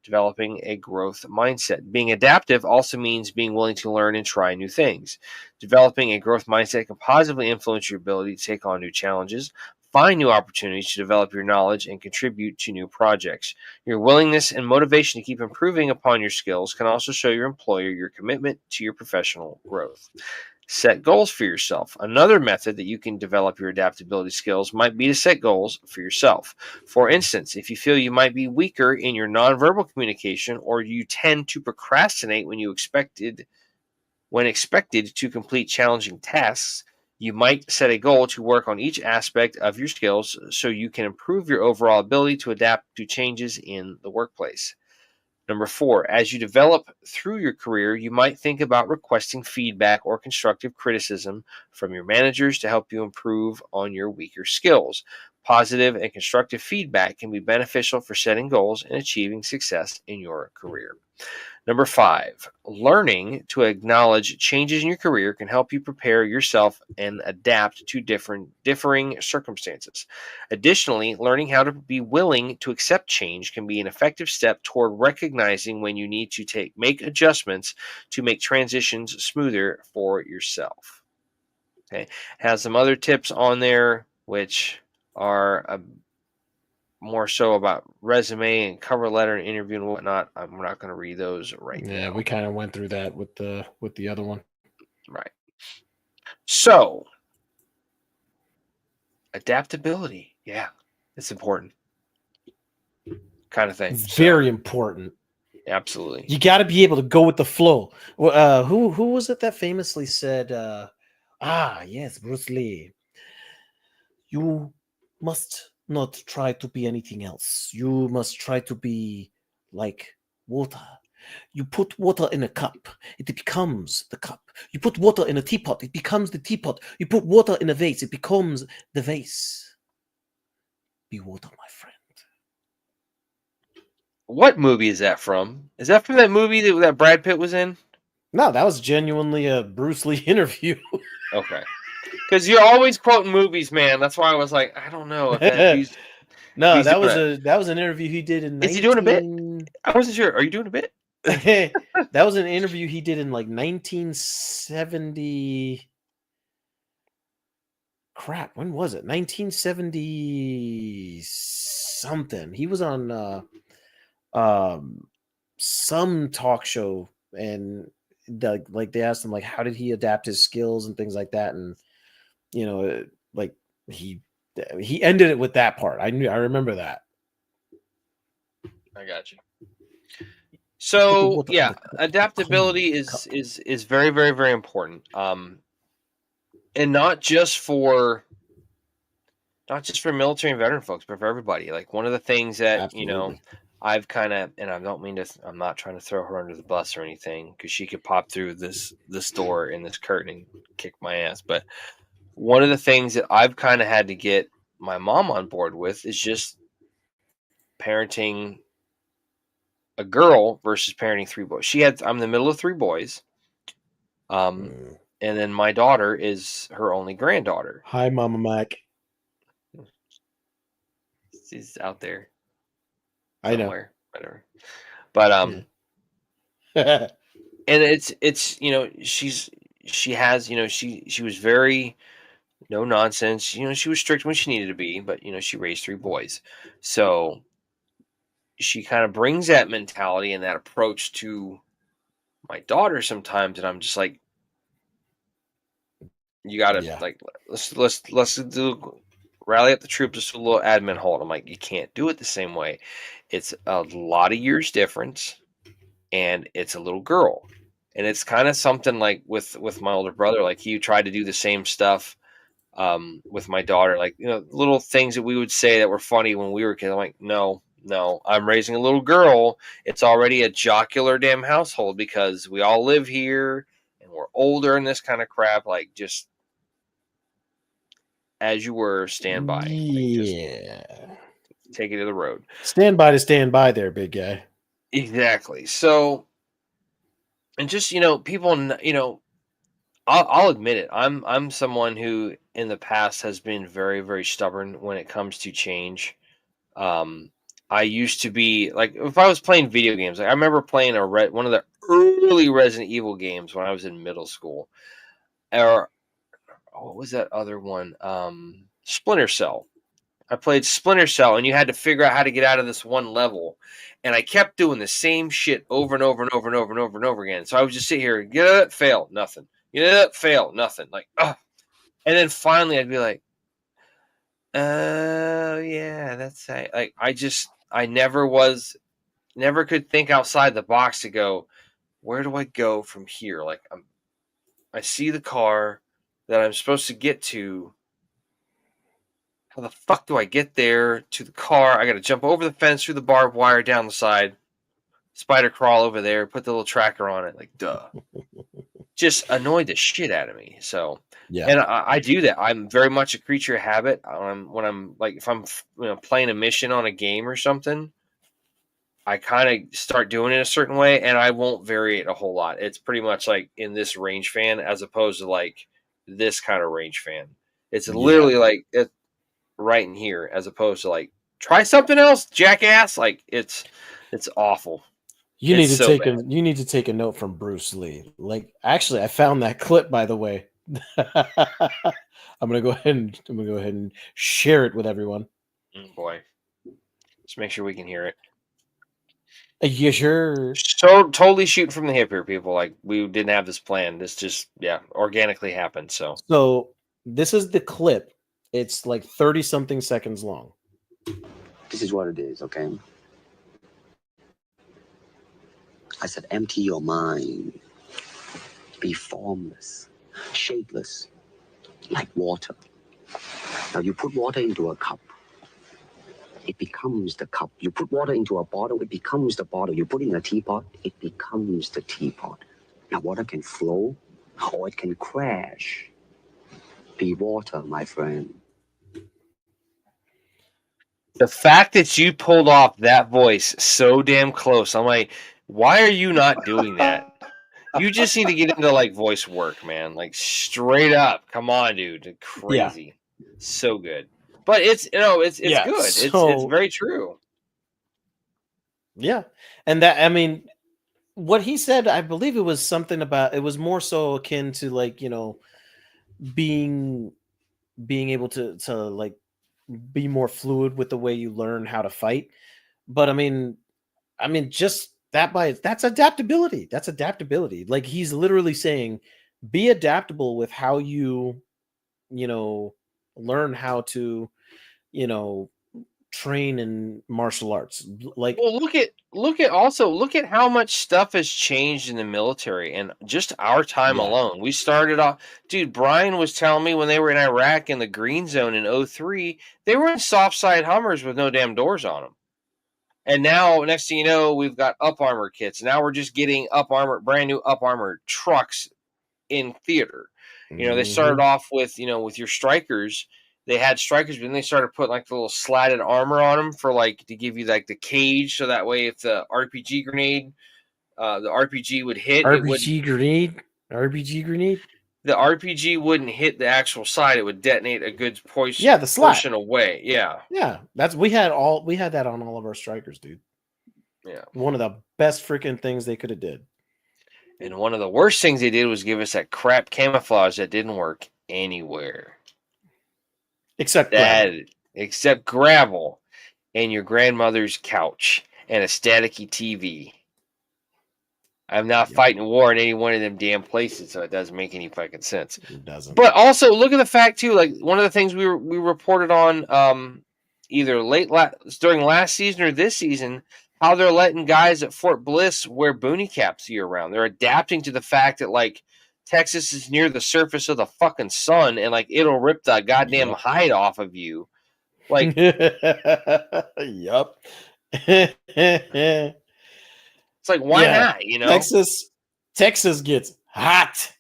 Developing a growth mindset. Being adaptive also means being willing to learn and try new things. Developing a growth mindset can positively influence your ability to take on new challenges, find new opportunities to develop your knowledge, and contribute to new projects. Your willingness and motivation to keep improving upon your skills can also show your employer your commitment to your professional growth. Set goals for yourself. Another method that you can develop your adaptability skills might be to set goals for yourself. For instance, if you feel you might be weaker in your nonverbal communication or you tend to procrastinate when expected to complete challenging tasks, you might set a goal to work on each aspect of your skills so you can improve your overall ability to adapt to changes in the workplace. Number four, as you develop through your career, you might think about requesting feedback or constructive criticism from your managers to help you improve on your weaker skills. Positive and constructive feedback can be beneficial for setting goals and achieving success in your career. Number five, learning to acknowledge changes in your career can help you prepare yourself and adapt to differing circumstances. Additionally, learning how to be willing to accept change can be an effective step toward recognizing when you need to make adjustments to make transitions smoother for yourself. Okay, has some other tips on there which are more so about resume and cover letter and interview and whatnot. We're not going to read those right Yeah, now. we kind of went through that with the other one. Right. So, adaptability. Yeah, it's important kind of thing. So, Very important. absolutely. You got to be able to go with the flow. Who was it that famously said, yes, Bruce Lee. You must not try to be anything else. You must try to be like water. You put water in a cup, it becomes the cup. You put water in a teapot, it becomes the teapot. You put water in a vase, it becomes the vase. Be water, my friend. What movie is that from? Is that from that movie that Brad Pitt was in? No, that was genuinely a Bruce Lee interview. Okay. Because you're always quoting movies, man. That's why I was like, I don't know if No, he's doing it. that was an interview he did in Is he doing a bit? 19 I wasn't sure. Are you doing a bit? that was an interview he did in like 1970. Crap, when was it? 1970 something. He was on some talk show, and like they asked him like how did he adapt his skills and things like that, and like he ended it with that part. I remember that. I got you. Put the So water in yeah, the cup. It adaptability becomes the is cup. is very very very important. And not just for military and veteran folks, but for everybody. Like one of the things that Absolutely. I've kind of, and I don't mean to, I'm not trying to throw her under the bus or anything because she could pop through this door in this curtain and kick my ass. But one of the things that I've kind of had to get my mom on board with is just parenting a girl versus parenting three boys. I'm in the middle of three boys. Mm. And then my daughter is her only granddaughter. Hi, Mama Mac. She's out there I know. somewhere, whatever. But Yeah. and it's she has she was very no nonsense. She was strict when she needed to be, but she raised three boys, so she kind of brings that mentality and that approach to my daughter sometimes, and I'm just like, you gotta Yeah. like let's do rally up the troops, just a little admin hold. I'm like, you can't do it the same way. It's a lot of years difference, and it's a little girl, and it's kind of something like with my older brother. Like he tried to do the same stuff with my daughter, like little things that we would say that were funny when we were kids. I'm like, no, no, I'm raising a little girl. It's already a jocular damn household because we all live here and we're older and this kind of crap. Like, just as you were, stand by. Like, just Yeah. take it to the road. Stand by there, big guy. Exactly. So, and just, people, I'll admit it. I'm someone who in the past has been very, very stubborn when it comes to change. Um, I used to be like, if I was playing video games, like I remember playing one of the early Resident Evil games when I was in middle school. Or what was that other one? Splinter Cell. I played Splinter Cell, and you had to figure out how to get out of this one level. And I kept doing the same shit over and over and over and over and over and over again. So I would just sit here, get up, fail, nothing. Get up, fail, nothing. Like, ugh. And then finally, I'd be like, oh yeah, that's like I never could think outside the box to go, where do I go from here? Like, I see the car that I'm supposed to get to. How the fuck do I get there to the car? I got to jump over the fence, through the barbed wire, down the side, spider crawl over there, put the little tracker on it. Like, duh. Just annoyed the shit out of me. So, Yeah. and I do that. I'm very much a creature of habit. When I'm like, if I'm playing a mission on a game or something, I kind of start doing it a certain way, and I won't vary it a whole lot. It's pretty much like in this range fan, as opposed to like this kind of range fan. It's Yeah. literally like it right in here, as opposed to like try something else, jackass. Like it's awful. It's so bad. You need to take a note from Bruce Lee. Like, actually, I found that clip, by the way. I'm gonna go ahead and share it with everyone. Boy, let's make sure we can hear it. Yeah, sure. So totally shooting from the hip here, people. Like, we didn't have this plan. This just organically happened. So So this is the clip. It's like 30 something seconds long. This is what it is, okay? I said, empty your mind. Be formless, shapeless, like water. Now, you put water into a cup, it becomes the cup. You put water into a bottle, it becomes the bottle. You put it in a teapot, it becomes the teapot. Now, water can flow or it can crash. Be water, my friend. the fact that you pulled off that voice so damn close, I'm like, why are you not doing that? You just need to get into like voice work, man. Like, straight up. Come on, dude. Yeah. Crazy. So good. But it's Yeah, good. It's so very true. yeah. And that, I mean, what he said, I believe it was something about, it was more so akin to like, being able to like be more fluid with the way you learn how to fight. But I mean, just that's adaptability. That's adaptability. Like, he's literally saying, be adaptable with how you know, learn how to, you know, train in martial arts. Like, Well, look at how much stuff has changed in the military and just our time yeah. alone. We started off, dude. Brian was telling me when they were in Iraq in the green zone in '03, they were in soft side Hummers with no damn doors on them. And now, next thing you know, we've got up armor kits. Now we're just getting brand new up armor trucks in theater. They started Mhm. off with with your strikers. They had strikers, but then they started putting like the little slatted armor on them for like to give you like the cage, so that way if the RPG grenade, the RPG would hit, it would RPG grenade. RPG grenade. the RPG wouldn't hit the actual side. It would detonate a good Yeah, the slat. portion away. Yeah, Yeah, we had that on all of our strikers, dude. yeah. One of the best freaking things they could have did. And one of the worst things they did was give us that crap camouflage that didn't work anywhere. Except That gravel. except gravel and your grandmother's couch and a staticky TV. I'm not Yep, fighting war in any one of them damn places, so it doesn't make any fucking sense. it doesn't. But also look at the fact too, like one of the things we reported on either during last season or this season, how they're letting guys at Fort Bliss wear boonie caps year round. They're adapting to the fact that like Texas is near the surface of the fucking sun and like it'll rip the goddamn Yep. hide off of you. Like, Yep. Yeah. It's like, why not? You know, Texas gets hot.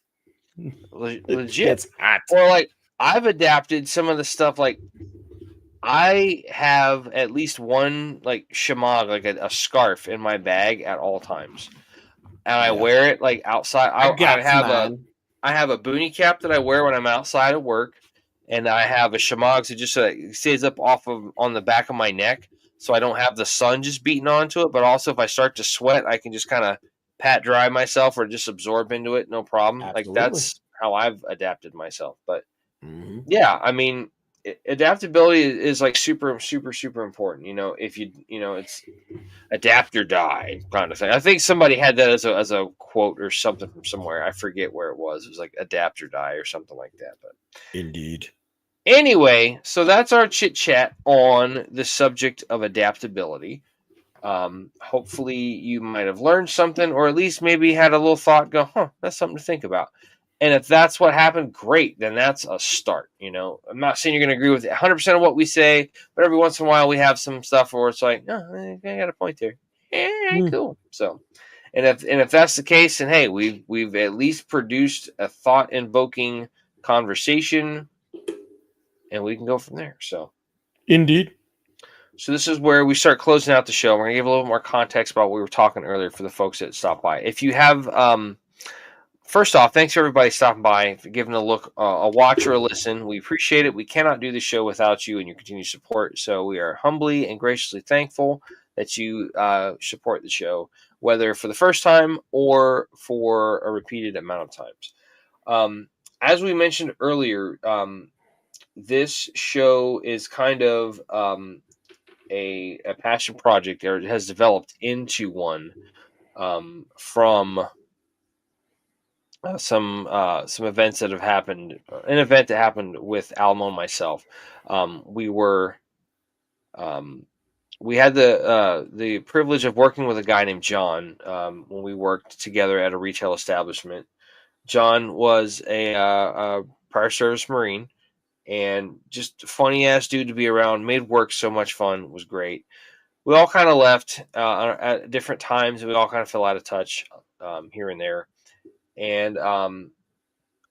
It legit. gets hot. Or like, I've adapted some of the stuff. Like, I have at least one like shamag, like a scarf in my bag at all times, and I Yeah. wear it like outside. I I got have mine. a boonie cap that I wear when I'm outside of work, and I have a shamag so just so it stays up off of on the back of my neck, so I don't have the sun just beating onto it. But also, if I start to sweat, I can just kind of pat dry myself or just absorb into it, no problem. Like Absolutely. that's how I've adapted myself. But Hmm. yeah, I mean, adaptability is like super, super, super important. You know, if you know, it's adapt or die kind of thing. I think somebody had that as a quote or something from somewhere. I forget where it was. It was like adapt or die or something like that. But Indeed. anyway, so that's our chit chat on the subject of adaptability. Hopefully, you might have learned something, or at least maybe had a little thought. Go, huh? That's something to think about. And if that's what happened, great. Then that's a start. You know, I'm not saying you're going to agree with 100% of what we say, but every once in a while we have some stuff where it's like, no, I got a point there. Yeah, Mm. cool. So, and if that's the case, then hey, we've at least produced a thought invoking conversation, and we can go from there. Indeed. So this is where we start closing out the show. We're gonna give a little more context about what we were talking earlier for the folks that stopped by. If you have, first off, thanks for everybody stopping by, for giving a look, a watch or a listen. We appreciate it. We cannot do the show without you and your continued support. So we are humbly and graciously thankful that you support the show, whether for the first time or for a repeated amount of times. As we mentioned earlier, this show is kind of a passion project, or it has developed into one from some events that have happened. An event that happened with Alamo and myself. We were we had the privilege of working with a guy named John when we worked together at a retail establishment. John was a prior service Marine and just funny ass dude to be around. Made work so much fun. Was great. We all kind of left at different times. We all kind of fell out of touch here and there. And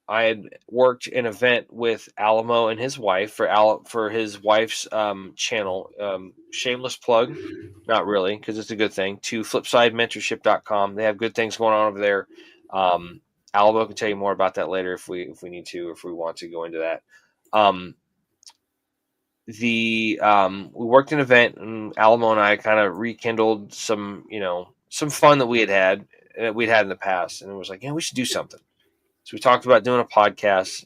I had worked an event with Alamo and his wife for his wife's channel. Shameless plug, not really, because it's a good thing. To flipsidementorship.com. They have good things going on over there. Um, Alamo can tell you more about that later if we need to, if we want to go into that. Um, we worked an event, and Alamo and I kind of rekindled some fun that we'd had in the past, and it was like, yeah, we should do something. So we talked about doing a podcast.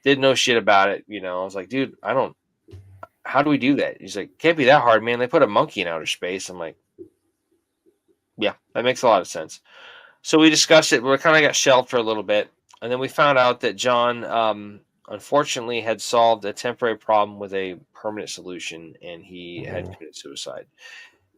Didn't know shit about it. I was like, dude, I don't. How do we do that? He's like, can't be that hard, man. They put a monkey in outer space. I'm like, yeah, that makes a lot of sense. So we discussed it. We kind of got shelved for a little bit, and then we found out that John, unfortunately, had solved a temporary problem with a permanent solution, and he had committed suicide.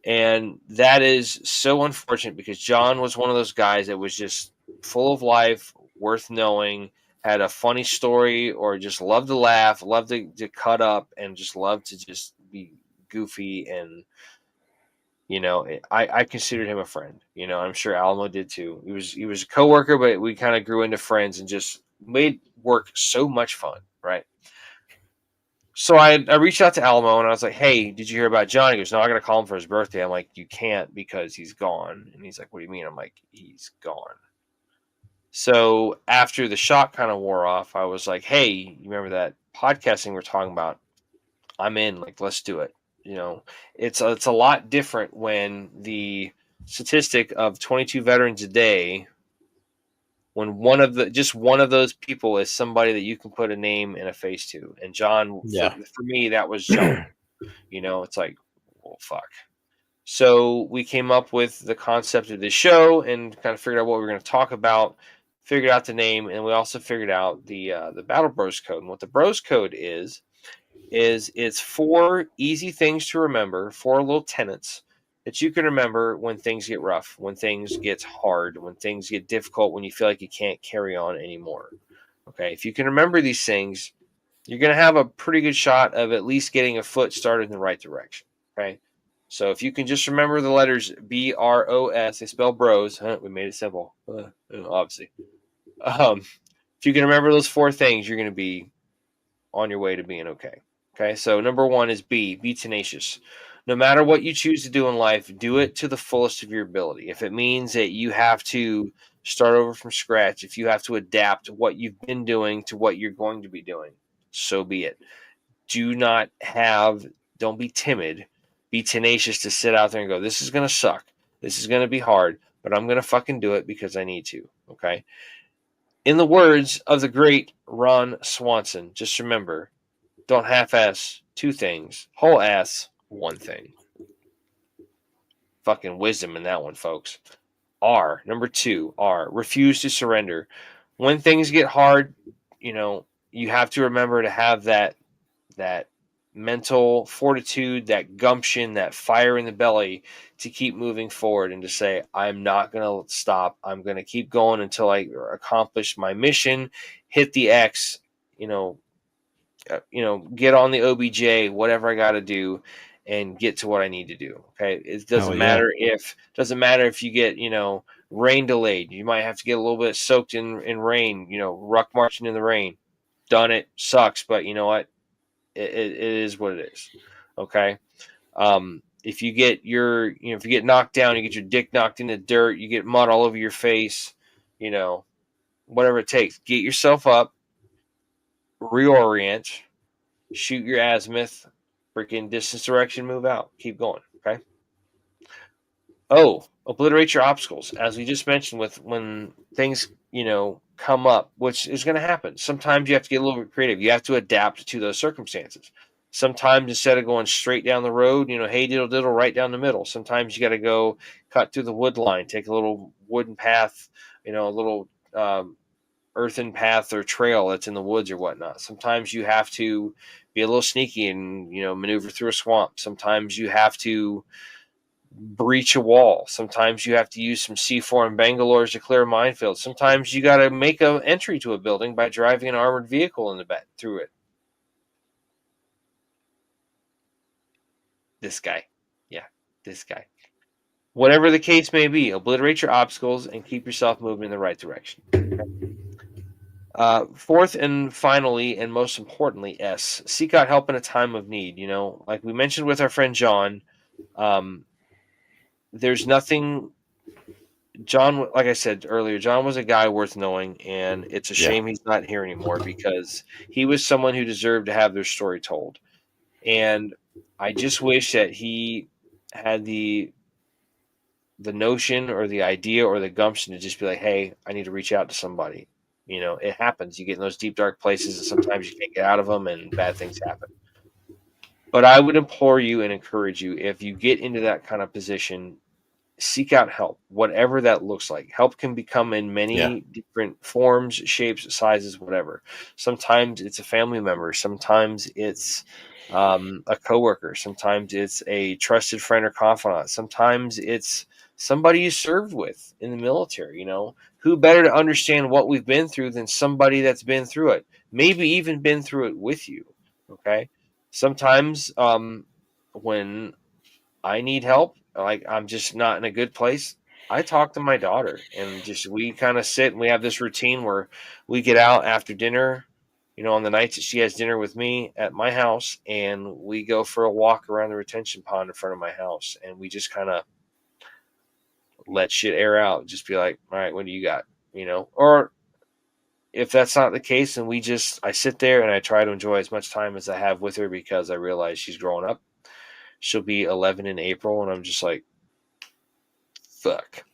And that is so unfortunate because John was one of those guys that was just full of life, worth knowing, had a funny story, or just loved to laugh, loved to cut up, and just loved to just be goofy. And I considered him a friend. I'm sure Alamo did too. He was a coworker, but we kind of grew into friends and just made work so much fun, right? So I reached out to Alamo and I was like, hey, did you hear about John? He goes, no, I got to call him for his birthday. I'm like, you can't because he's gone. And he's like, what do you mean? I'm like, he's gone. So after the shock kind of wore off, I was like, hey, you remember that podcasting we're talking about? I'm in. Like, let's do it. It's a lot different when the statistic of 22 veterans a day, when one of those people is somebody that you can put a name and a face to. And John, for Yeah. me, that was John. It's like, well, fuck. So we came up with the concept of this show and kind of figured out what we were going to talk about, figured out the name, and we also figured out the Battle Bros Code. And what the Bros Code is it's 4 easy things to remember, 4 little tenets that you can remember when things get rough, when things get hard, when things get difficult, when you feel like you can't carry on anymore. Okay, if you can remember these things, you're going to have a pretty good shot of at least getting a foot started in the right direction. Okay, So if you can just remember the letters BROS, they spell bros. Huh? We made it simple, obviously. If you can remember those 4 things, you're going to be on your way to being okay. Okay, so number 1 is be tenacious. No matter what you choose to do in life, do it to the fullest of your ability. If it means that you have to start over from scratch, if you have to adapt what you've been doing to what you're going to be doing, so be it. Don't be timid. Be tenacious to sit out there and go, this is going to suck. This is going to be hard, but I'm going to fucking do it because I need to. Okay. In the words of the great Ron Swanson, just remember, don't half-ass 2 things, whole ass 1 thing. Fucking wisdom in that one, folks. Number 2, refuse to surrender. When things get hard, you have to remember to have that mental fortitude, that gumption, that fire in the belly to keep moving forward and to say, I'm not going to stop. I'm going to keep going until I accomplish my mission, hit the X, get on the OBJ, whatever I got to do, and get to what I need to do. Okay, it doesn't matter if you get rain delayed. You might have to get a little bit soaked in rain. Ruck marching in the rain. Done it, sucks, but you know what? It is what it is. Okay. If you get if you get knocked down, you get your dick knocked in the dirt, you get mud all over your face, whatever it takes, get yourself up, reorient, shoot your azimuth, freaking distance direction, move out, keep going. Okay. Obliterate your obstacles, as we just mentioned, when things come up, which is going to happen. Sometimes you have to get a little bit creative. You have to adapt to those circumstances. Sometimes instead of going straight down the road, hey diddle diddle, right down the middle. Sometimes you got to go cut through the wood line, take a little wooden path, a little earthen path or trail that's in the woods or whatnot. Sometimes you have to be a little sneaky and maneuver through a swamp. Sometimes you have to breach a wall. Sometimes you have to use some C4 and Bangalores to clear a minefield. Sometimes you got to make an entry to a building by driving an armored vehicle in the back through it. This guy. Whatever the case may be, obliterate your obstacles and keep yourself moving in the right direction. Fourth and finally, and most importantly, S, seek out help in a time of need. Like we mentioned with our friend John, there's nothing. John, like I said earlier, John was a guy worth knowing, and it's a shame he's not here anymore because he was someone who deserved to have their story told. And I just wish that he had the notion or the idea or the gumption to just be like, hey, I need to reach out to somebody. It happens. You get in those deep, dark places, and sometimes you can't get out of them, and bad things happen. But I would implore you and encourage you, if you get into that kind of position, seek out help, whatever that looks like. Help can become in many different forms, shapes, sizes, whatever. Sometimes it's a family member. Sometimes it's a coworker. Sometimes it's a trusted friend or confidant. Sometimes it's somebody you served with in the military. Who better to understand what we've been through than somebody that's been through it? Maybe even been through it with you. Okay. Sometimes when I need help, like I'm just not in a good place, I talk to my daughter and we kind of sit and we have this routine where we get out after dinner, on the nights that she has dinner with me at my house, and we go for a walk around the retention pond in front of my house, and we just kind of let shit air out, just be like, all right, what do you got? Or if that's not the case, then I sit there and I try to enjoy as much time as I have with her because I realize she's growing up. She'll be 11 in April, and I'm just like, fuck.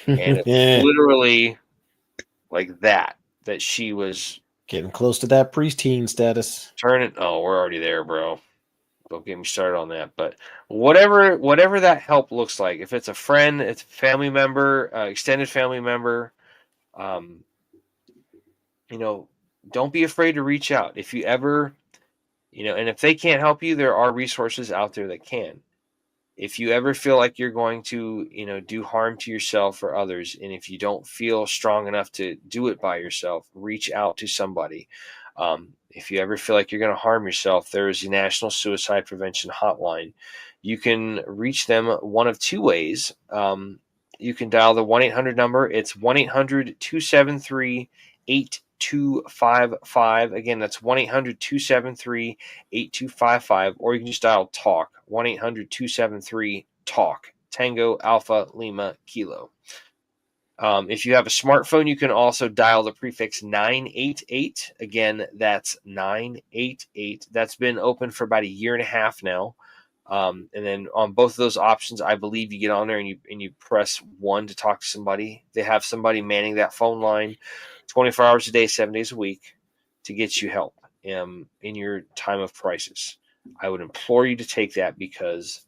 And it's literally like that she was getting close to that preteen status. turning. Oh, we're already there, bro. Don't get me started on that. But whatever that help looks like, if it's a friend, it's a family member, extended family member, don't be afraid to reach out. If you ever, and if they can't help you, there are resources out there that can. If you ever feel like you're going to, do harm to yourself or others, and if you don't feel strong enough to do it by yourself, reach out to somebody. If you ever feel like you're going to harm yourself, there is the National Suicide Prevention Hotline. you can reach them one of two ways. You can dial the 1-800 number. It's 1-800-273-8255. Again, that's 1-800-273-8255. Or you can just dial TALK, 1-800-273-TALK, Tango Alpha Lima Kilo. If you have a smartphone, you can also dial the prefix 988. Again, that's 988. That's been open for about a year and a half now. And then on both of those options, I believe you get on there and you press 1 to talk to somebody. They have somebody manning that phone line 24 hours a day, 7 days a week to get you help in your time of crisis. I would implore you to take that because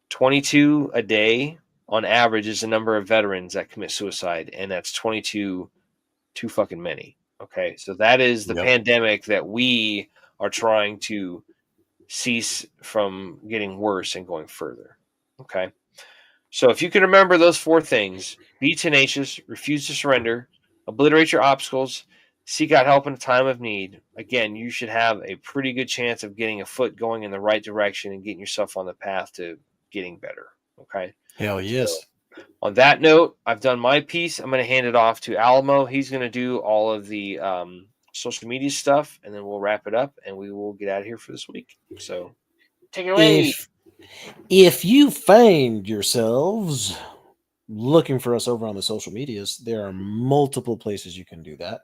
22 a day on average is the number of veterans that commit suicide, and that's 22 too fucking many. Okay, so that is the pandemic that we are trying to cease from getting worse and going further. Okay, so if you can remember those 4 things: be tenacious, refuse to surrender, obliterate your obstacles, seek out help in a time of need, again, you should have a pretty good chance of getting a foot going in the right direction and getting yourself on the path to getting better. Okay. Hell yes. So, on that note, I've done my piece. I'm going to hand it off to Alamo. He's going to do all of the social media stuff, and then we'll wrap it up, and we will get out of here for this week. So, take it away. If you find yourselves looking for us over on the social medias, there are multiple places you can do that.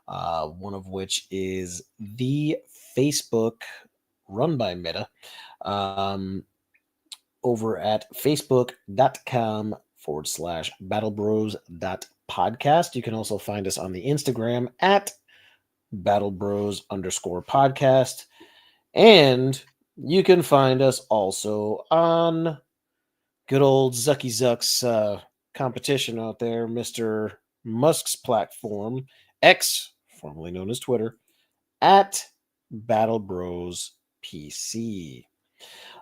One of which is the Facebook run by Meta. Over at facebook.com/battlebros.podcast. You can also find us on the Instagram at battlebros_podcast. And you can find us also on good old Zucky Zuck's competition out there, Mr. Musk's platform, X, formerly known as Twitter, at BattleBrosPC.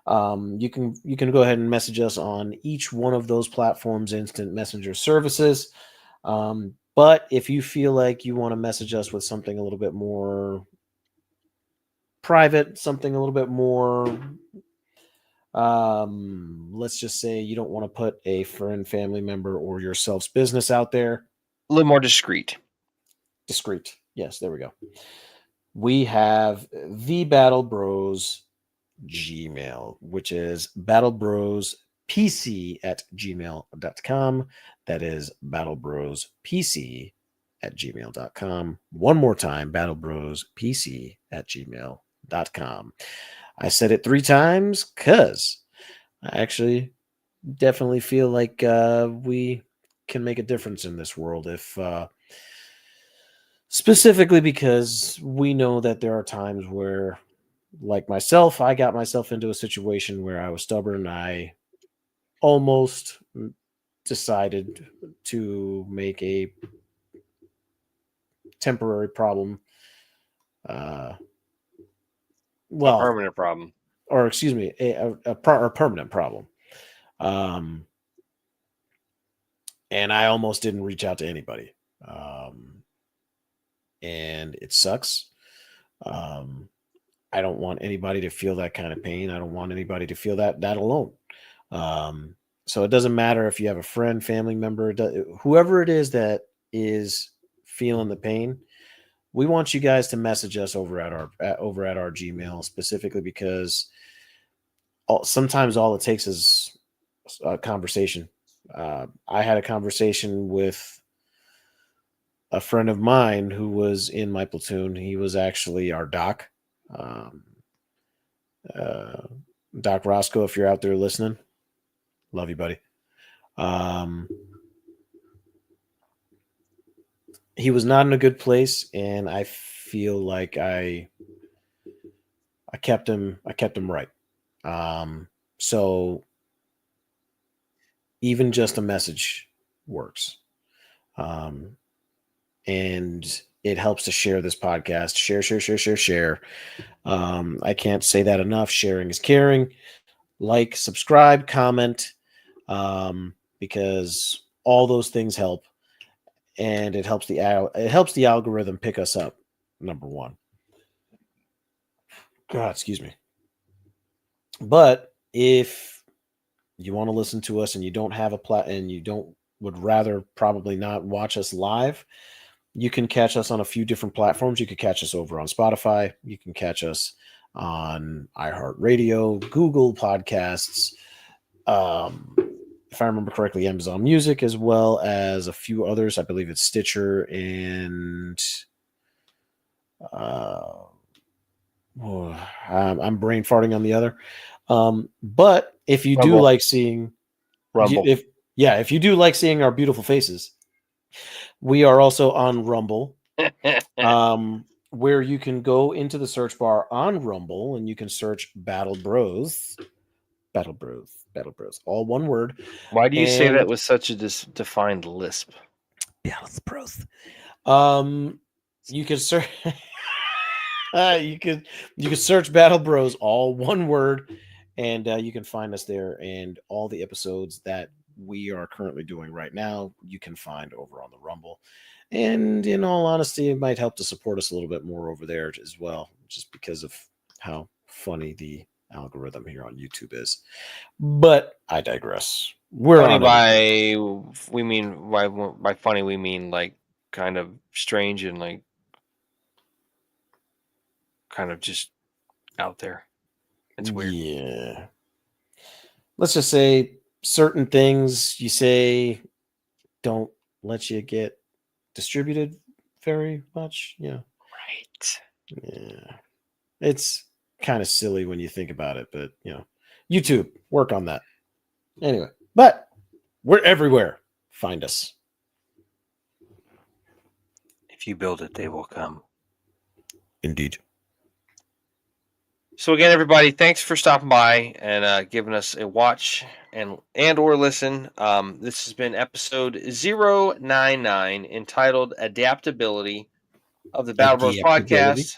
You can go ahead and message us on each one of those platforms' instant messenger services. But if you feel like you want to message us with something a little bit more private, something a little bit more, let's just say you don't want to put a friend, family member, or yourself's business out there. A little more discreet. Discreet. Yes, there we go. We have the Battle Bros Gmail, which is battlebrospc@gmail.com. That is battlebrospc@gmail.com. One more time, battlebrospc@gmail.com. I said it 3 times because I actually definitely feel like we can make a difference in this world if specifically because we know that there are times where, like myself, I got myself into a situation where I was stubborn. I almost decided to make a temporary problem. A permanent problem. Or excuse me, a permanent problem. And I almost didn't reach out to anybody. And it sucks. I don't want anybody to feel that kind of pain. I don't want anybody to feel that alone. So it doesn't matter if you have a friend, family member, whoever it is that is feeling the pain. We want you guys to message us over at our Gmail, specifically because sometimes all it takes is a conversation. I had a conversation with a friend of mine who was in my platoon. He was actually our doc. Doc Roscoe, if you're out there listening, love you, buddy. He was not in a good place, and I feel like I kept him right. So even just a message works. And it helps to share this podcast. Share. I can't say that enough. Sharing is caring. Like, subscribe, comment, because all those things help, and it helps the algorithm pick us up. Number one. God, excuse me. But if you want to listen to us and you don't have a and you don't would rather probably not watch us live, you can catch us on a few different platforms. You could catch us over on Spotify. You can catch us on iHeartRadio, Google Podcasts, if I remember correctly, Amazon Music, as well as a few others. I believe it's Stitcher and uh, I'm brain farting on the other. But if you do Rumble. like seeing, Rumble. if you do like seeing our beautiful faces, we are also on Rumble, where you can go into the search bar on Rumble and you can search Battle Bros, all one word. Why do you say that And with such a defined lisp? Battle Bros. You can search. You could search Battle Bros, all one word, and you can find us there. And all the episodes that we are currently doing right now, you can find over on the Rumble. And in all honesty, it might help to support us a little bit more over there as well, just because of how funny the algorithm here on YouTube is. But I digress. We're Funny on everything. by funny we mean like kind of strange and like kind of just out there. It's weird. Yeah. Let's just say certain things you say don't let you get distributed very much. Yeah. Right. Yeah. It's kind of silly when you think about it, but YouTube, work on that. Anyway, but we're everywhere. Find us. If you build it, they will come. Indeed. So again, everybody, thanks for stopping by and giving us a watch and or listen. This has been episode 099 entitled Adaptability of the Battle Bros Adaptability. podcast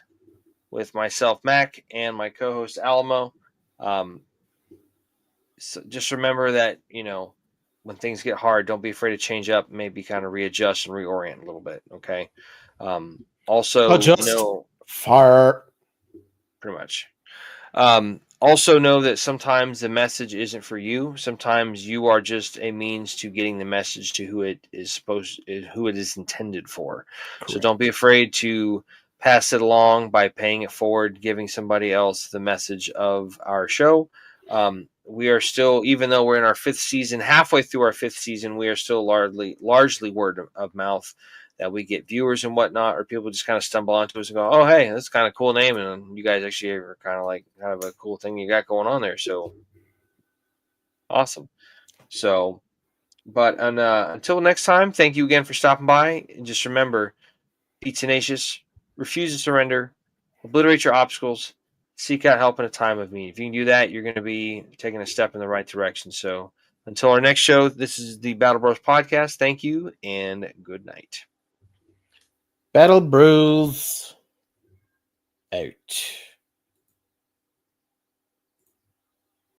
with myself, Mac, and my co-host Alamo. So just remember that, when things get hard, don't be afraid to change up, maybe kind of readjust and reorient a little bit. Okay. Also, Just far. pretty much. Also know that sometimes the message isn't for you. Sometimes you are just a means to getting the message to who it is intended for. Correct. So don't be afraid to pass it along by paying it forward, giving somebody else the message of our show. We are still, even though we're in our 5th season, halfway through our 5th season, we are still largely word of mouth that we get viewers and whatnot, or people just kind of stumble onto us and go, "Oh, hey, that's kind of cool name," and you guys actually are kind of a cool thing you got going on there. So awesome. So, but until next time, thank you again for stopping by. And just remember, be tenacious, refuse to surrender, obliterate your obstacles, seek out help in a time of need. If you can do that, you're going to be taking a step in the right direction. So until our next show, this is the Battle Bros podcast. Thank you and good night. Battle Bros out.